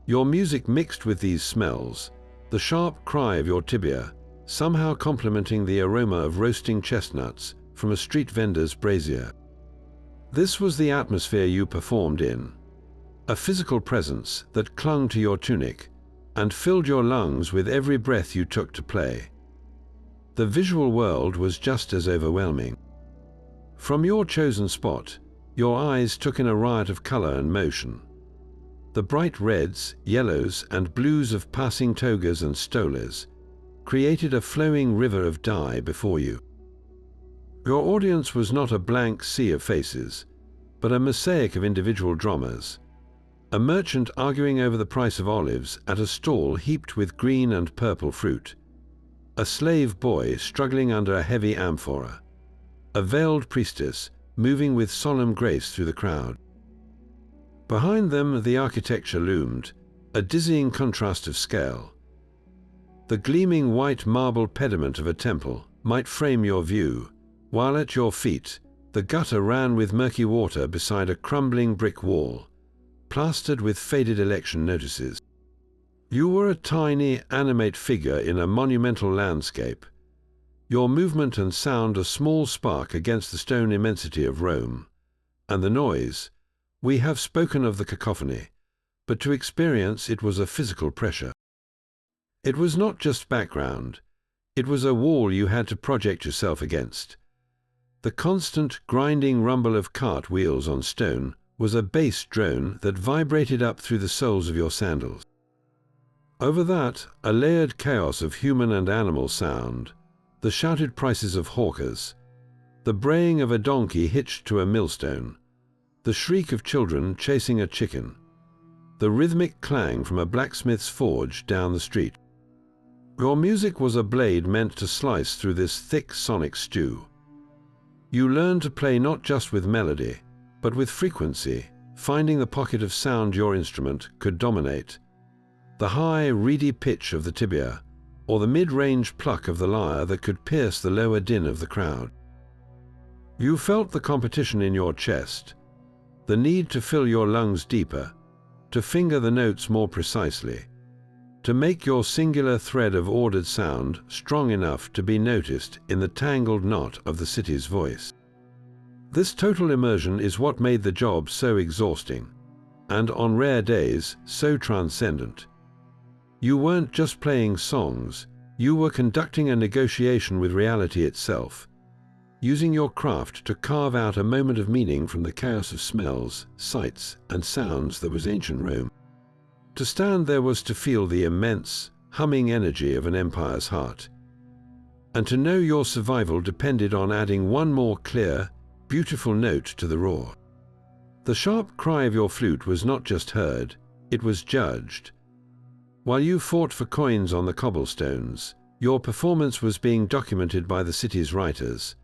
Your music mixed with these smells, the sharp cry of your tibia, somehow complementing the aroma of roasting chestnuts from a street vendor's brazier. This was the atmosphere you performed in, a physical presence that clung to your tunic and filled your lungs with every breath you took to play. The visual world was just as overwhelming. From your chosen spot, your eyes took in a riot of color and motion. The bright reds, yellows, and blues of passing togas and stolas created a flowing river of dye before you. Your audience was not a blank sea of faces, but a mosaic of individual dramas. A merchant arguing over the price of olives at a stall heaped with green and purple fruit. A slave boy struggling under a heavy amphora. A veiled priestess moving with solemn grace through the crowd. Behind them the architecture loomed, a dizzying contrast of scale. The gleaming white marble pediment of a temple might frame your view, while at your feet the gutter ran with murky water beside a crumbling brick wall, plastered with faded election notices. You were a tiny, animate figure in a monumental landscape, your movement and sound a small spark against the stone immensity of Rome. And the noise, we have spoken of the cacophony, but to experience it was a physical pressure. It was not just background, it was a wall you had to project yourself against. The constant grinding rumble of cart wheels on stone was a bass drone that vibrated up through the soles of your sandals. Over that, a layered chaos of human and animal sound, the shouted prices of hawkers, the braying of a donkey hitched to a millstone, the shriek of children chasing a chicken, the rhythmic clang from a blacksmith's forge down the street. Your music was a blade meant to slice through this thick sonic stew. You learned to play not just with melody, but with frequency, finding the pocket of sound your instrument could dominate. The high, reedy pitch of the tibia, or the mid-range pluck of the lyre that could pierce the lower din of the crowd. You felt the competition in your chest, the need to fill your lungs deeper, to finger the notes more precisely, to make your singular thread of ordered sound strong enough to be noticed in the tangled knot of the city's voice. This total immersion is what made the job so exhausting, and on rare days, so transcendent. You weren't just playing songs, you were conducting a negotiation with reality itself, using your craft to carve out a moment of meaning from the chaos of smells, sights, and sounds that was ancient Rome. To stand there was to feel the immense, humming energy of an empire's heart, and to know your survival depended on adding one more clear, beautiful note to the roar. The sharp cry of your flute was not just heard, it was judged. While you fought for coins on the cobblestones, your performance was being documented by the city's writers,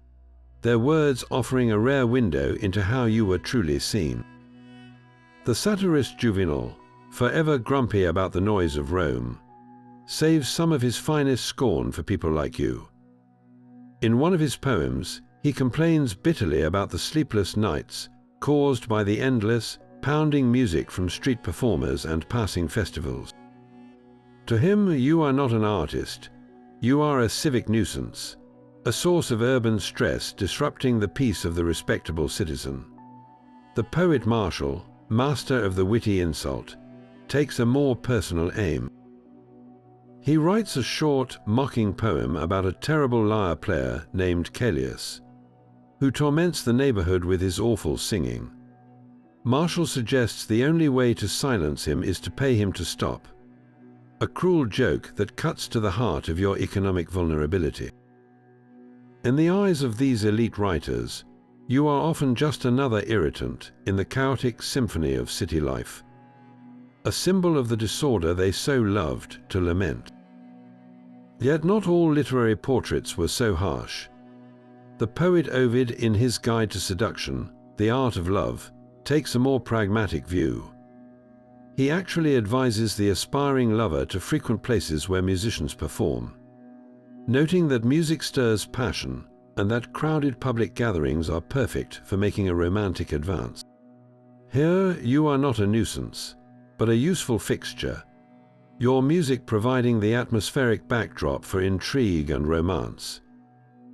their words offering a rare window into how you were truly seen. The satirist Juvenal, forever grumpy about the noise of Rome, saves some of his finest scorn for people like you. In one of his poems, he complains bitterly about the sleepless nights caused by the endless, pounding music from street performers and passing festivals. To him, you are not an artist, you are a civic nuisance, a source of urban stress disrupting the peace of the respectable citizen. The poet Martial, master of the witty insult, takes a more personal aim. He writes a short, mocking poem about a terrible lyre player named Callias, who torments the neighborhood with his awful singing. Martial suggests the only way to silence him is to pay him to stop, a cruel joke that cuts to the heart of your economic vulnerability. In the eyes of these elite writers, you are often just another irritant in the chaotic symphony of city life, a symbol of the disorder they so loved to lament. Yet not all literary portraits were so harsh. The poet Ovid, in his Guide to Seduction, The Art of Love, takes a more pragmatic view. He actually advises the aspiring lover to frequent places where musicians perform, noting that music stirs passion and that crowded public gatherings are perfect for making a romantic advance. Here you are not a nuisance, but a useful fixture, your music providing the atmospheric backdrop for intrigue and romance.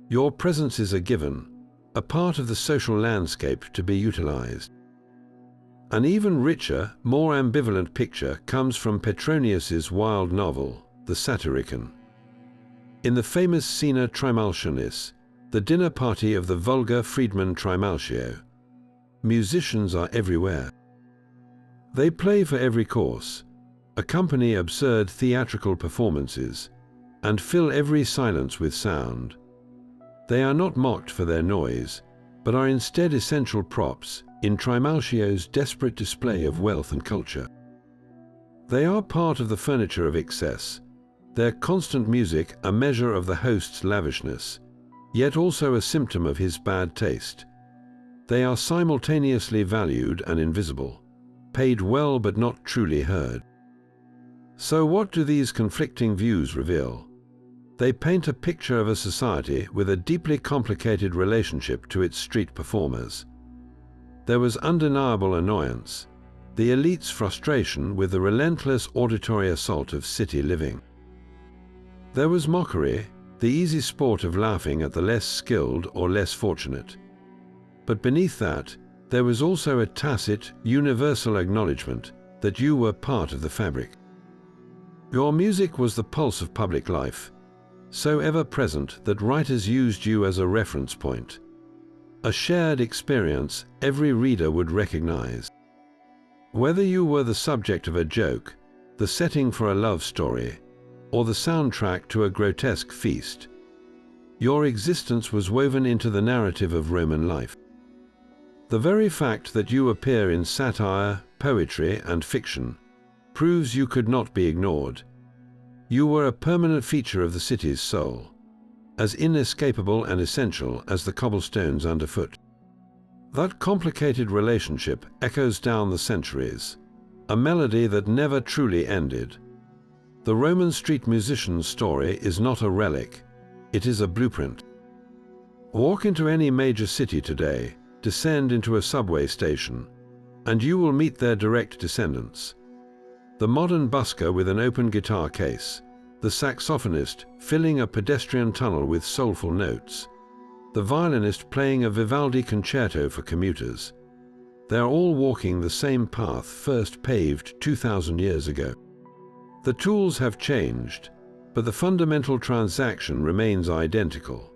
Your presence is a given, a part of the social landscape to be utilized. An even richer, more ambivalent picture comes from Petronius's wild novel, The Satyricon. In the famous Scena Trimalcionis, the dinner party of the vulgar freedman Trimalcio, musicians are everywhere. They play for every course, accompany absurd theatrical performances, and fill every silence with sound. They are not mocked for their noise, but are instead essential props in Trimalchio's desperate display of wealth and culture. They are part of the furniture of excess, their constant music a measure of the host's lavishness, yet also a symptom of his bad taste. They are simultaneously valued and invisible, paid well but not truly heard. So what do these conflicting views reveal? They paint a picture of a society with a deeply complicated relationship to its street performers. There was undeniable annoyance, the elite's frustration with the relentless auditory assault of city living. There was mockery, the easy sport of laughing at the less skilled or less fortunate. But beneath that, there was also a tacit, universal acknowledgement that you were part of the fabric. Your music was the pulse of public life, so ever-present that writers used you as a reference point, a shared experience every reader would recognize. Whether you were the subject of a joke, the setting for a love story, or the soundtrack to a grotesque feast, your existence was woven into the narrative of Roman life. The very fact that you appear in satire, poetry, and fiction proves you could not be ignored. You were a permanent feature of the city's soul, as inescapable and essential as the cobblestones underfoot. That complicated relationship echoes down the centuries, a melody that never truly ended. The Roman street musician's story is not a relic, it is a blueprint. Walk into any major city today, descend into a subway station, and you will meet their direct descendants. The modern busker with an open guitar case, the saxophonist filling a pedestrian tunnel with soulful notes, the violinist playing a Vivaldi concerto for commuters. They are all walking the same path first paved 2,000 years ago. The tools have changed, but the fundamental transaction remains identical.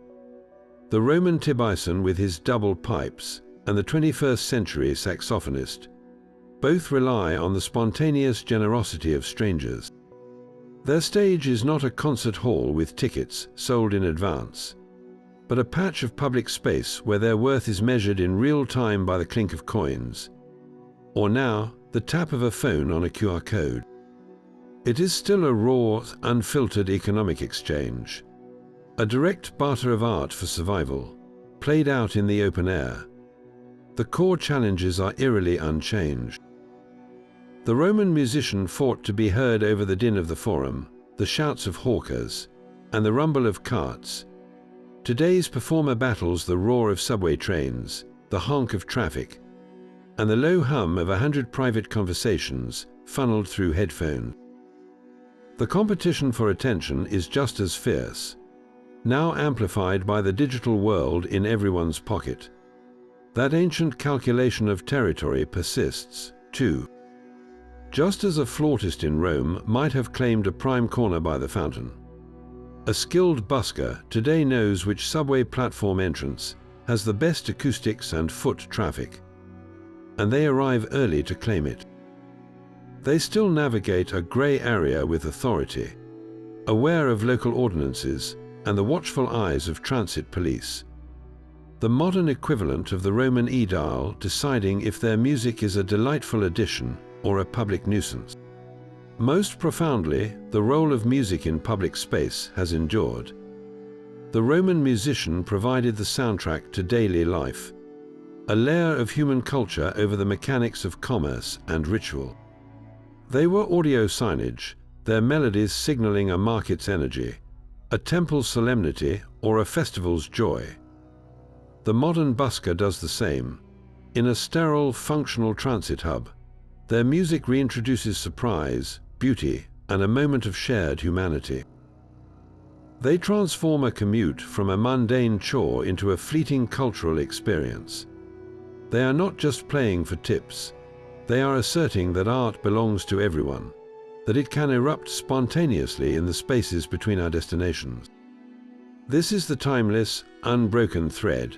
The Roman tibicen with his double pipes and the 21st century saxophonist both rely on the spontaneous generosity of strangers. Their stage is not a concert hall with tickets sold in advance, but a patch of public space where their worth is measured in real time by the clink of coins, or now the tap of a phone on a QR code. It is still a raw, unfiltered economic exchange, a direct barter of art for survival, played out in the open air. The core challenges are eerily unchanged. The Roman musician fought to be heard over the din of the forum, the shouts of hawkers, and the rumble of carts. Today's performer battles the roar of subway trains, the honk of traffic, and the low hum of 100 private conversations funneled through headphones. The competition for attention is just as fierce, now amplified by the digital world in everyone's pocket. That ancient calculation of territory persists, too. Just as a flautist in Rome might have claimed a prime corner by the fountain, a skilled busker today knows which subway platform entrance has the best acoustics and foot traffic, and they arrive early to claim it. They still navigate a grey area with authority, aware of local ordinances and the watchful eyes of transit police. The modern equivalent of the Roman aedile deciding if their music is a delightful addition or a public nuisance. Most profoundly, the role of music in public space has endured. The Roman musician provided the soundtrack to daily life, a layer of human culture over the mechanics of commerce and ritual. They were audio signage, their melodies signaling a market's energy, a temple's solemnity, or a festival's joy. The modern busker does the same. In a sterile, functional transit hub, their music reintroduces surprise, beauty, and a moment of shared humanity. They transform a commute from a mundane chore into a fleeting cultural experience. They are not just playing for tips. They are asserting that art belongs to everyone, that it can erupt spontaneously in the spaces between our destinations. This is the timeless, unbroken thread.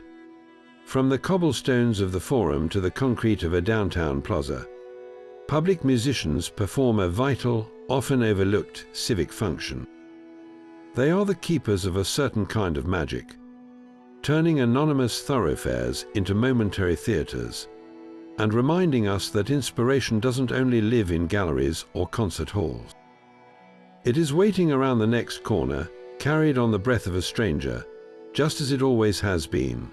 From the cobblestones of the Forum to the concrete of a downtown plaza, public musicians perform a vital, often overlooked civic function. They are the keepers of a certain kind of magic, turning anonymous thoroughfares into momentary theaters, and reminding us that inspiration doesn't only live in galleries or concert halls. It is waiting around the next corner, carried on the breath of a stranger, just as it always has been.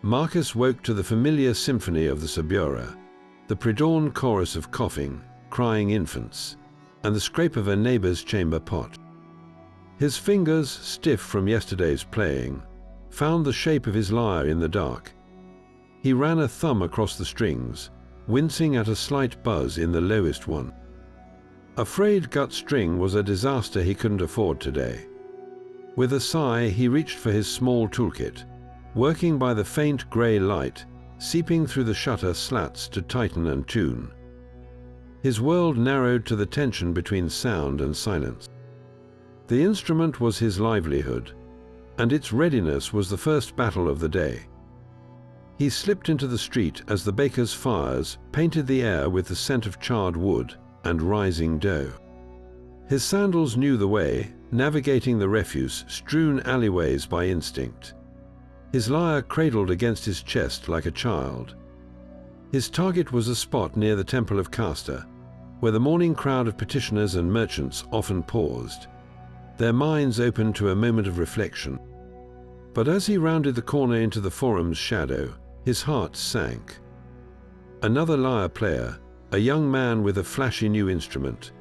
Marcus woke to the familiar symphony of the Subura, the pre-dawn chorus of coughing, crying infants, and the scrape of a neighbor's chamber pot. His fingers, stiff from yesterday's playing, found the shape of his lyre in the dark. He ran a thumb across the strings, wincing at a slight buzz in the lowest one. A frayed gut string was a disaster he couldn't afford today. With a sigh, he reached for his small toolkit, working by the faint grey light seeping through the shutter slats to tighten and tune. His world narrowed to the tension between sound and silence. The instrument was his livelihood, and its readiness was the first battle of the day. He slipped into the street as the baker's fires painted the air with the scent of charred wood and rising dough. His sandals knew the way, navigating the refuse-strewn alleyways by instinct. His lyre cradled against his chest like a child. His target was a spot near the Temple of Castor, where the morning crowd of petitioners and merchants often paused, their minds open to a moment of reflection. But as he rounded the corner into the Forum's shadow, his heart sank. Another lyre player, a young man with a flashy new instrument,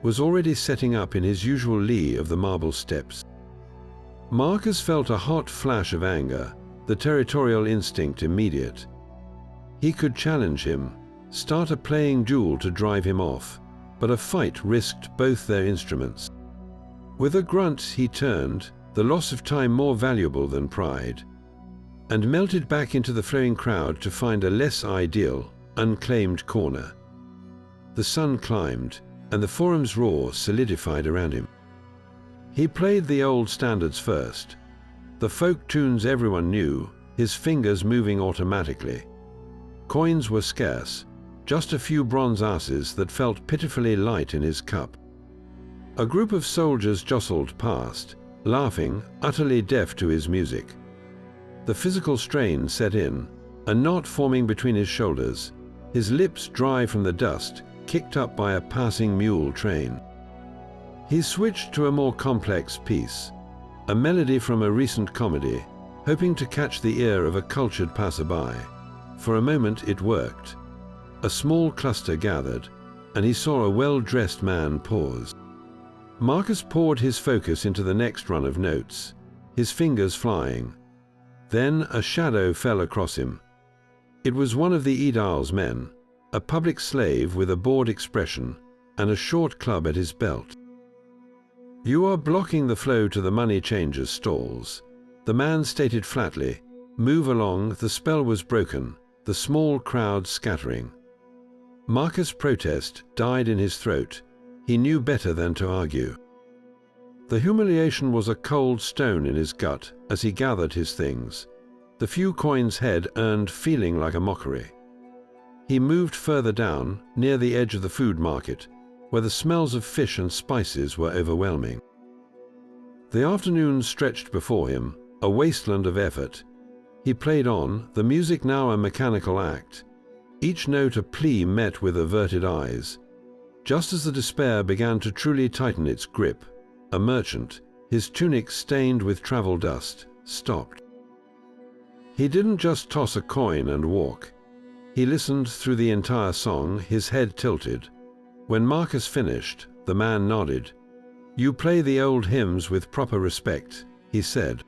was already setting up in his usual lee of the marble steps. Marcus felt a hot flash of anger, the territorial instinct immediate. He could challenge him, start a playing duel to drive him off, but a fight risked both their instruments. With a grunt he turned, the loss of time more valuable than pride, and melted back into the flowing crowd to find a less ideal, unclaimed corner. The sun climbed, and the Forum's roar solidified around him. He played the old standards first, the folk tunes everyone knew, his fingers moving automatically. Coins were scarce, just a few bronze asses that felt pitifully light in his cup. A group of soldiers jostled past, laughing, utterly deaf to his music. The physical strain set in, a knot forming between his shoulders, his lips dry from the dust kicked up by a passing mule train. He switched to a more complex piece, a melody from a recent comedy, hoping to catch the ear of a cultured passerby. For a moment it worked. A small cluster gathered, and he saw a well-dressed man pause. Marcus poured his focus into the next run of notes, his fingers flying. Then a shadow fell across him. It was one of the Edal's men, a public slave with a bored expression and a short club at his belt. "You are blocking the flow to the money changers' stalls," the man stated flatly. "Move along." The spell was broken, the small crowd scattering. Marcus' protest died in his throat. He knew better than to argue. The humiliation was a cold stone in his gut as he gathered his things, the few coins head earned feeling like a mockery. He moved further down, near the edge of the food market, where the smells of fish and spices were overwhelming. The afternoon stretched before him, a wasteland of effort. He played on, the music now a mechanical act, each note a plea met with averted eyes. Just as the despair began to truly tighten its grip, a merchant, his tunic stained with travel dust, stopped. He didn't just toss a coin and walk. He listened through the entire song, his head tilted. When Marcus finished, the man nodded. "You play the old hymns with proper respect," he said.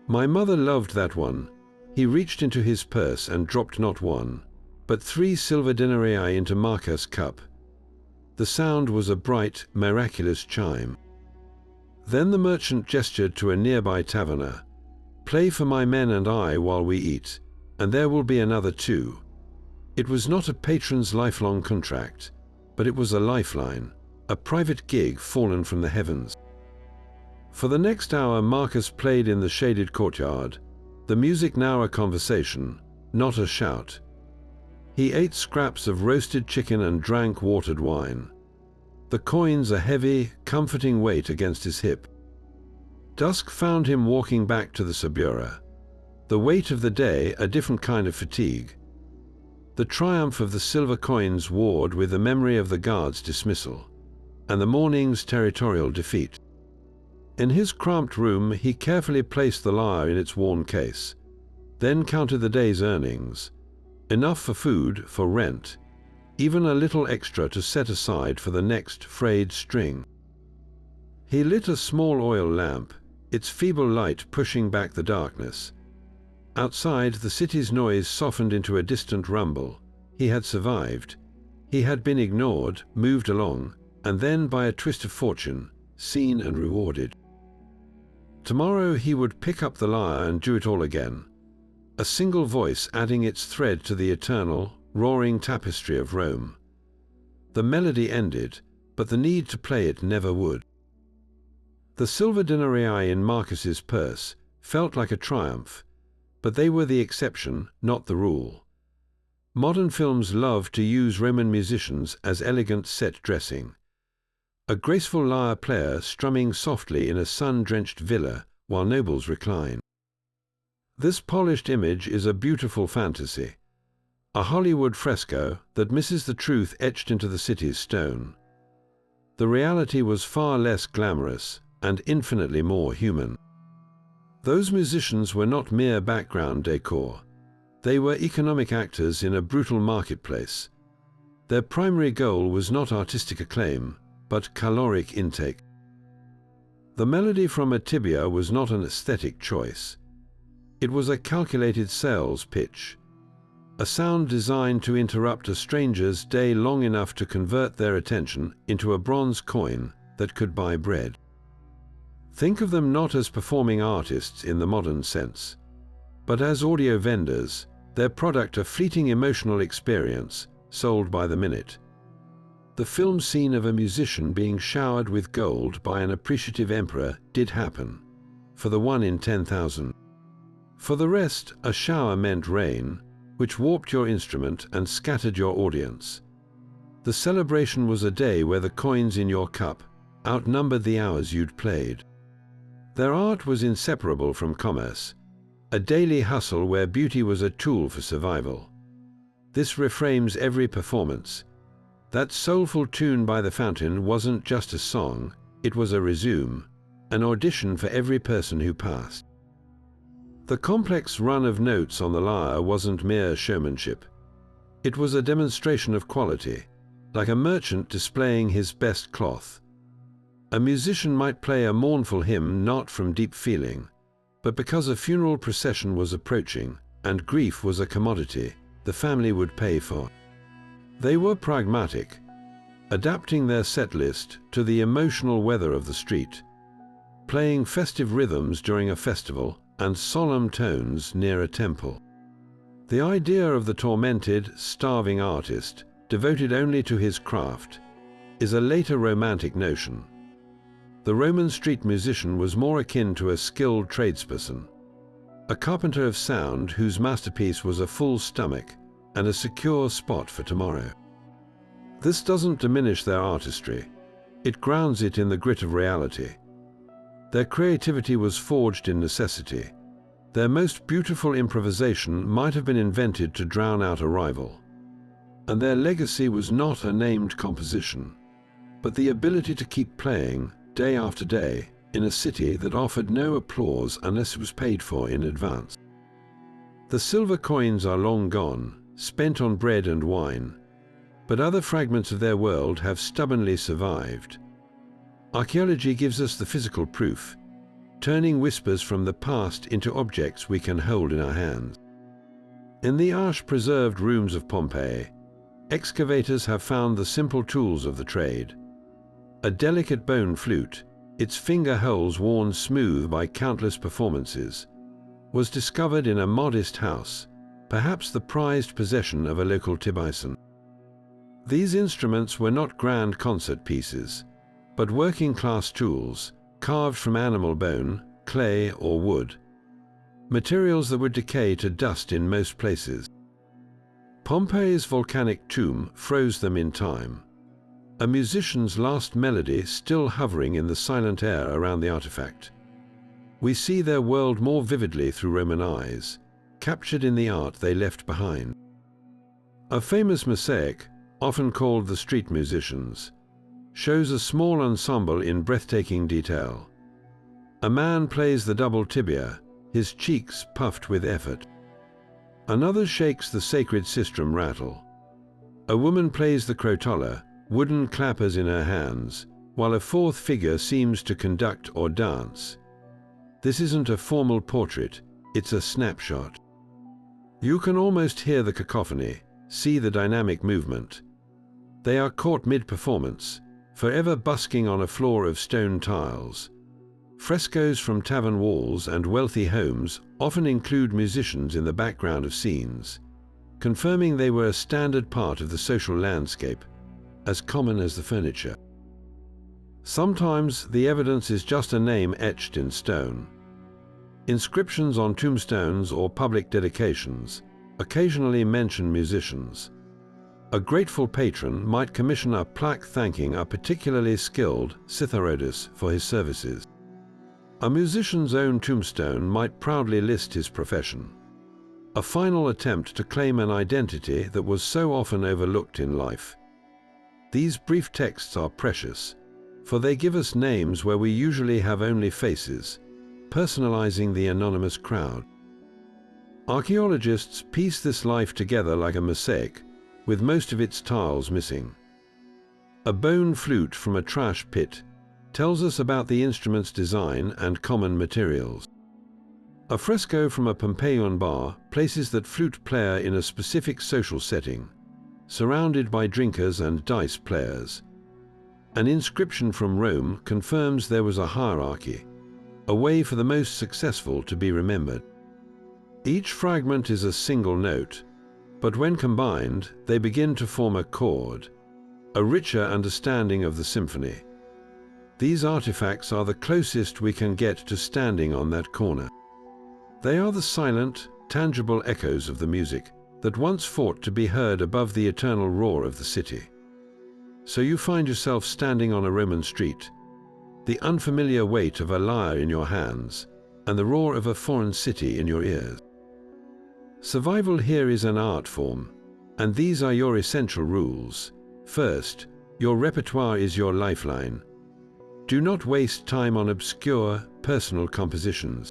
"My mother loved that one." He reached into his purse and dropped not one, but 3 silver denarii into Marcus' cup. The sound was a bright, miraculous chime. Then the merchant gestured to a nearby taverner. "Play for my men and I while we eat, and there will be another too." It was not a patron's lifelong contract, but it was a lifeline, a private gig fallen from the heavens. For the next hour Marcus played in the shaded courtyard, the music now a conversation, not a shout. He ate scraps of roasted chicken and drank watered wine. The coins a heavy, comforting weight against his hip. Dusk found him walking back to the Subura. The weight of the day a different kind of fatigue. The triumph of the silver coins warred with the memory of the guard's dismissal, and the morning's territorial defeat. In his cramped room he carefully placed the lyre in its worn case, then counted the day's earnings. Enough for food, for rent, even a little extra to set aside for the next frayed string. He lit a small oil lamp, its feeble light pushing back the darkness. Outside, the city's noise softened into a distant rumble. He had survived. He had been ignored, moved along, and then, by a twist of fortune, seen and rewarded. Tomorrow he would pick up the lyre and do it all again. A single voice adding its thread to the eternal, roaring tapestry of Rome. The melody ended, but the need to play it never would. The silver denarii in Marcus's purse felt like a triumph, but they were the exception, not the rule. Modern films love to use Roman musicians as elegant set dressing. A graceful lyre player strumming softly in a sun-drenched villa while nobles recline. This polished image is a beautiful fantasy, a Hollywood fresco that misses the truth etched into the city's stone. The reality was far less glamorous and infinitely more human. Those musicians were not mere background decor. They were economic actors in a brutal marketplace. Their primary goal was not artistic acclaim, but caloric intake. The melody from a tibia was not an aesthetic choice. It was a calculated sales pitch, a sound designed to interrupt a stranger's day long enough to convert their attention into a bronze coin that could buy bread. Think of them not as performing artists in the modern sense, but as audio vendors, their product a fleeting emotional experience sold by the minute. The film scene of a musician being showered with gold by an appreciative emperor did happen, for the 1 in 10,000. For the rest, a shower meant rain, which warped your instrument and scattered your audience. The celebration was a day where the coins in your cup outnumbered the hours you'd played. Their art was inseparable from commerce, a daily hustle where beauty was a tool for survival. This reframes every performance. That soulful tune by the fountain wasn't just a song, it was a resume, an audition for every person who passed. The complex run of notes on the lyre wasn't mere showmanship. It was a demonstration of quality, like a merchant displaying his best cloth. A musician might play a mournful hymn not from deep feeling, but because a funeral procession was approaching and grief was a commodity the family would pay for. They were pragmatic, adapting their set list to the emotional weather of the street, playing festive rhythms during a festival and solemn tones near a temple. The idea of the tormented, starving artist, devoted only to his craft, is a later romantic notion. The Roman street musician was more akin to a skilled tradesperson, a carpenter of sound whose masterpiece was a full stomach and a secure spot for tomorrow. This doesn't diminish their artistry, it grounds it in the grit of reality. Their creativity was forged in necessity. Their most beautiful improvisation might have been invented to drown out a rival. And their legacy was not a named composition, but the ability to keep playing day after day in a city that offered no applause unless it was paid for in advance. The silver coins are long gone, spent on bread and wine, but other fragments of their world have stubbornly survived. Archaeology gives us the physical proof, turning whispers from the past into objects we can hold in our hands. In the arch-preserved rooms of Pompeii, excavators have found the simple tools of the trade. A delicate bone flute, its finger holes worn smooth by countless performances, was discovered in a modest house, perhaps the prized possession of a local Tiburon. These instruments were not grand concert pieces, but working-class tools, carved from animal bone, clay, or wood. materials that would decay to dust in most places. Pompeii's volcanic tomb froze them in time. A musician's last melody still hovering in the silent air around the artifact. We see their world more vividly through Roman eyes, captured in the art they left behind. A famous mosaic, often called the Street Musicians, shows a small ensemble in breathtaking detail. A man plays the double tibia, his cheeks puffed with effort. Another shakes the sacred sistrum rattle. A woman plays the crotola, wooden clappers in her hands, while a fourth figure seems to conduct or dance. This isn't a formal portrait, it's a snapshot. You can almost hear the cacophony, see the dynamic movement. They are caught mid-performance, forever busking on a floor of stone tiles. Frescoes from tavern walls and wealthy homes often include musicians in the background of scenes, confirming they were a standard part of the social landscape, as common as the furniture. Sometimes the evidence is just a name etched in stone. Inscriptions on tombstones or public dedications occasionally mention musicians. A grateful patron might commission a plaque thanking a particularly skilled citharodus for his services. A musician's own tombstone might proudly list his profession, a final attempt to claim an identity that was so often overlooked in life. These brief texts are precious, for they give us names where we usually have only faces, personalizing the anonymous crowd. Archaeologists piece this life together like a mosaic, with most of its tiles missing. A bone flute from a trash pit tells us about the instrument's design and common materials. A fresco from a Pompeian bar places that flute player in a specific social setting, surrounded by drinkers and dice players. An inscription from Rome confirms there was a hierarchy, a way for the most successful to be remembered. Each fragment is a single note, but when combined, they begin to form a chord, a richer understanding of the symphony. These artifacts are the closest we can get to standing on that corner. They are the silent, tangible echoes of the music that once fought to be heard above the eternal roar of the city. So you find yourself standing on a Roman street, the unfamiliar weight of a lyre in your hands, and the roar of a foreign city in your ears. Survival here is an art form, and these are your essential rules. First, your repertoire is your lifeline. Do not waste time on obscure, personal compositions.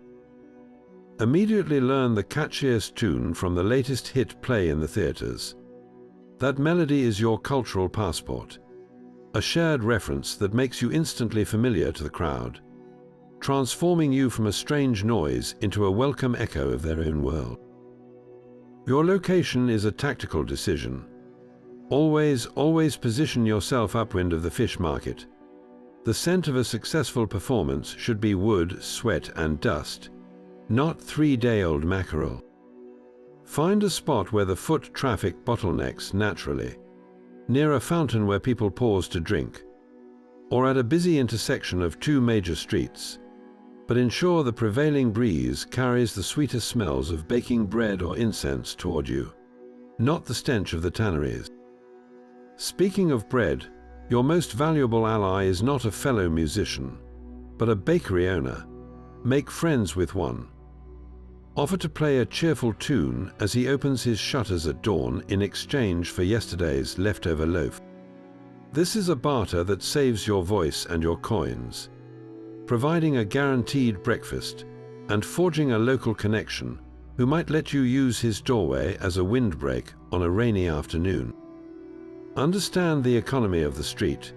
Immediately learn the catchiest tune from the latest hit play in the theaters. That melody is your cultural passport, a shared reference that makes you instantly familiar to the crowd, transforming you from a strange noise into a welcome echo of their own world. Your location is a tactical decision. Always position yourself upwind of the fish market. The scent of a successful performance should be wood, sweat, and dust, not 3-day-old mackerel. Find a spot where the foot traffic bottlenecks naturally, near a fountain where people pause to drink, or at a busy intersection of 2 major streets, but ensure the prevailing breeze carries the sweeter smells of baking bread or incense toward you, not the stench of the tanneries. Speaking of bread, your most valuable ally is not a fellow musician, but a bakery owner. Make friends with one. Offer to play a cheerful tune as he opens his shutters at dawn in exchange for yesterday's leftover loaf. This is a barter that saves your voice and your coins, providing a guaranteed breakfast and forging a local connection who might let you use his doorway as a windbreak on a rainy afternoon. Understand the economy of the street.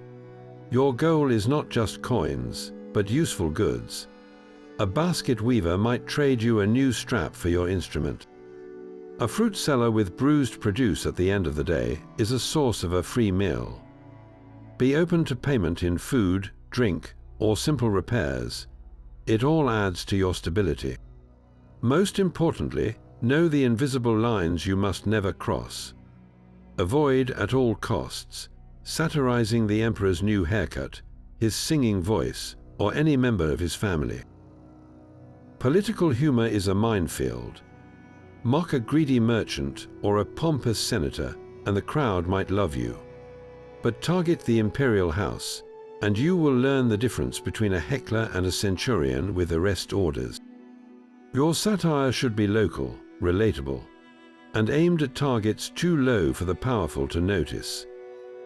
Your goal is not just coins, but useful goods. A basket weaver might trade you a new strap for your instrument. A fruit seller with bruised produce at the end of the day is a source of a free meal. Be open to payment in food, drink, or simple repairs. It all adds to your stability. Most importantly, know the invisible lines you must never cross. Avoid at all costs satirizing the emperor's new haircut, his singing voice, or any member of his family. Political humor is a minefield. Mock a greedy merchant or a pompous senator, and the crowd might love you. But target the imperial house, and you will learn the difference between a heckler and a centurion with arrest orders. Your satire should be local, relatable, and aimed at targets too low for the powerful to notice.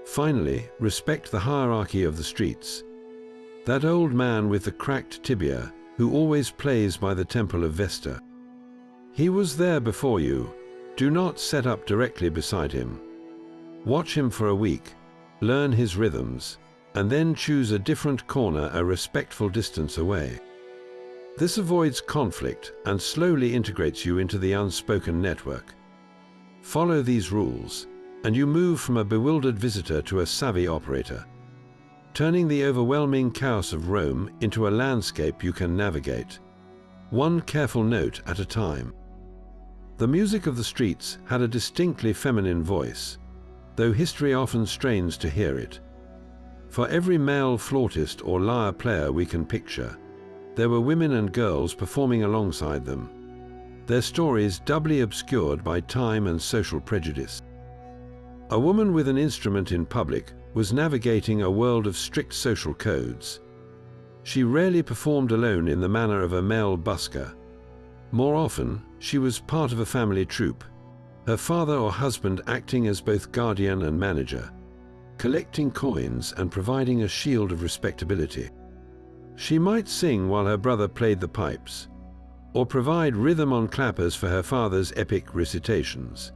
Finally, respect the hierarchy of the streets. That old man with the cracked tibia, who always plays by the temple of Vesta. He was there before you. Do not set up directly beside him. Watch him for a week, learn his rhythms, and then choose a different corner a respectful distance away. This avoids conflict and slowly integrates you into the unspoken network. Follow these rules, and you move from a bewildered visitor to a savvy operator, turning the overwhelming chaos of Rome into a landscape you can navigate, one careful note at a time. The music of the streets had a distinctly feminine voice, though history often strains to hear it. For every male flautist or lyre player we can picture, there were women and girls performing alongside them, their stories doubly obscured by time and social prejudice. A woman with an instrument in public was navigating a world of strict social codes. She rarely performed alone in the manner of a male busker. More often, she was part of a family troupe, her father or husband acting as both guardian and manager, collecting coins and providing a shield of respectability. She might sing while her brother played the pipes, or provide rhythm on clappers for her father's epic recitations.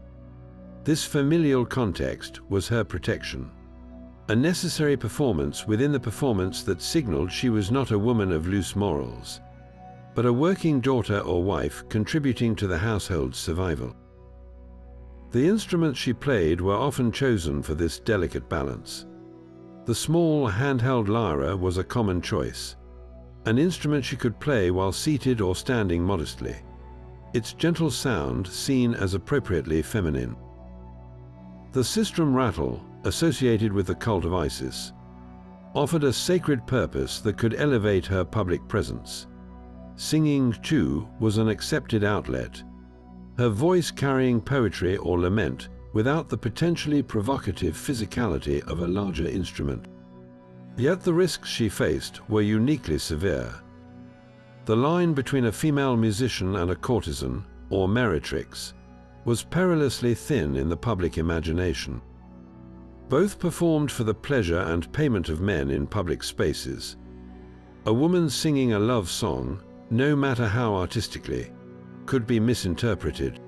This familial context was her protection, a necessary performance within the performance that signaled she was not a woman of loose morals, but a working daughter or wife contributing to the household's survival. The instruments she played were often chosen for this delicate balance. The small handheld lyre was a common choice, an instrument she could play while seated or standing modestly, its gentle sound seen as appropriately feminine. The sistrum rattle, associated with the cult of Isis, offered a sacred purpose that could elevate her public presence. Singing, too, was an accepted outlet, her voice carrying poetry or lament without the potentially provocative physicality of a larger instrument. Yet the risks she faced were uniquely severe. The line between a female musician and a courtesan, or meretrix, was perilously thin in the public imagination. Both performed for the pleasure and payment of men in public spaces. A woman singing a love song, no matter how artistically, could be misinterpreted.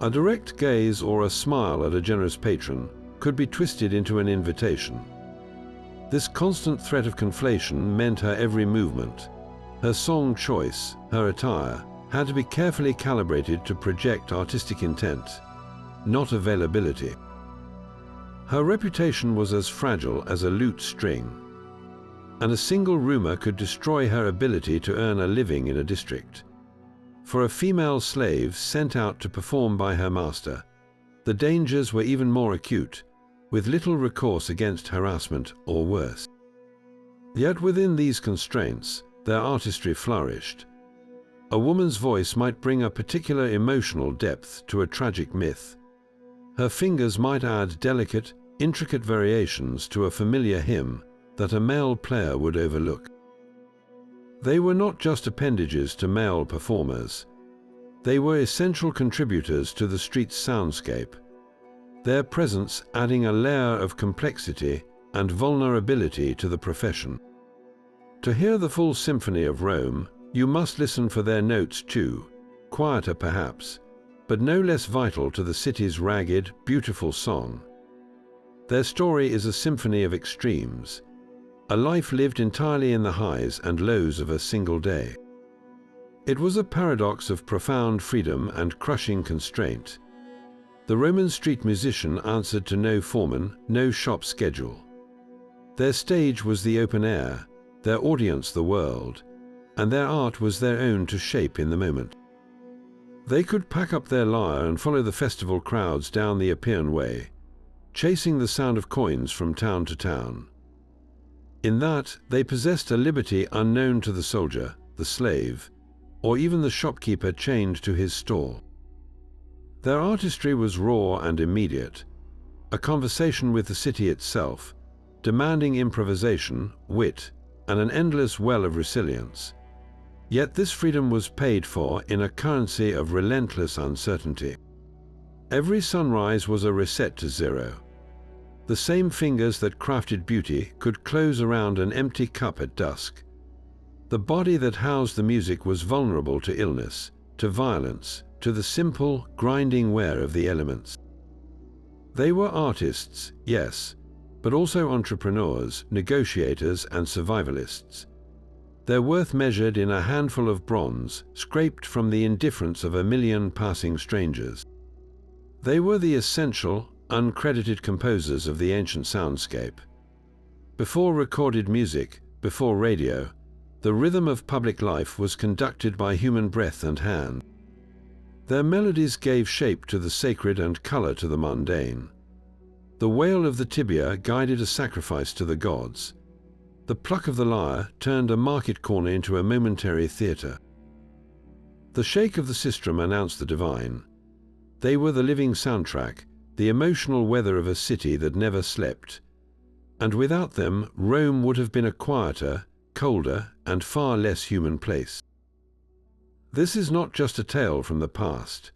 A direct gaze or a smile at a generous patron could be twisted into an invitation. This constant threat of conflation meant her every movement, her song choice, her attire, had to be carefully calibrated to project artistic intent, not availability. Her reputation was as fragile as a lute string, and a single rumor could destroy her ability to earn a living in a district. For a female slave sent out to perform by her master, the dangers were even more acute, with little recourse against harassment or worse. Yet within these constraints, their artistry flourished. A woman's voice might bring a particular emotional depth to a tragic myth. Her fingers might add delicate, intricate variations to a familiar hymn that a male player would overlook. They were not just appendages to male performers. They were essential contributors to the street's soundscape, their presence adding a layer of complexity and vulnerability to the profession. To hear the full symphony of Rome, you must listen for their notes too, quieter perhaps, but no less vital to the city's ragged, beautiful song. Their story is a symphony of extremes, a life lived entirely in the highs and lows of a single day. It was a paradox of profound freedom and crushing constraint. The Roman street musician answered to no foreman, no shop schedule. Their stage was the open air, their audience the world, and their art was their own to shape in the moment. They could pack up their lyre and follow the festival crowds down the Appian Way, chasing the sound of coins from town to town. In that, they possessed a liberty unknown to the soldier, the slave, or even the shopkeeper chained to his stall. Their artistry was raw and immediate, a conversation with the city itself, demanding improvisation, wit, and an endless well of resilience. Yet this freedom was paid for in a currency of relentless uncertainty. Every sunrise was a reset to zero. The same fingers that crafted beauty could close around an empty cup at dusk. The body that housed the music was vulnerable to illness, to violence, to the simple, grinding wear of the elements. They were artists, yes, but also entrepreneurs, negotiators, and survivalists. Their worth measured in a handful of bronze, scraped from the indifference of a million passing strangers. They were the essential, uncredited composers of the ancient soundscape. Before recorded music, before radio, the rhythm of public life was conducted by human breath and hand. Their melodies gave shape to the sacred and color to the mundane. The wail of the tibia guided a sacrifice to the gods. The pluck of the lyre turned a market corner into a momentary theater. The shake of the sistrum announced the divine. They were the living soundtrack, the emotional weather of a city that never slept. And without them, Rome would have been a quieter, colder, and far less human place. This is not just a tale from the past.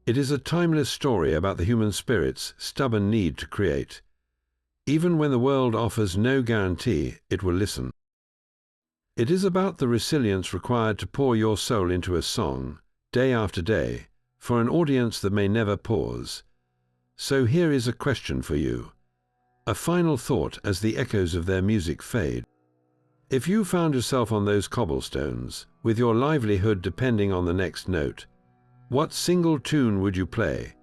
It is a timeless story about the human spirit's stubborn need to create. Even when the world offers no guarantee, it will listen. It is about the resilience required to pour your soul into a song, day after day, for an audience that may never pause. So here is a question for you. A final thought as the echoes of their music fade. If you found yourself on those cobblestones, with your livelihood depending on the next note, what single tune would you play?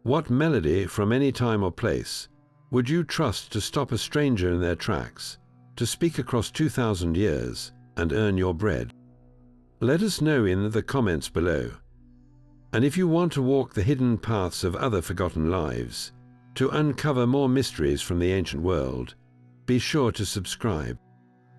What melody from any time or place would you trust to stop a stranger in their tracks, to speak across 2,000 years, and earn your bread? Let us know in the comments below. And if you want to walk the hidden paths of other forgotten lives, to uncover more mysteries from the ancient world, be sure to subscribe.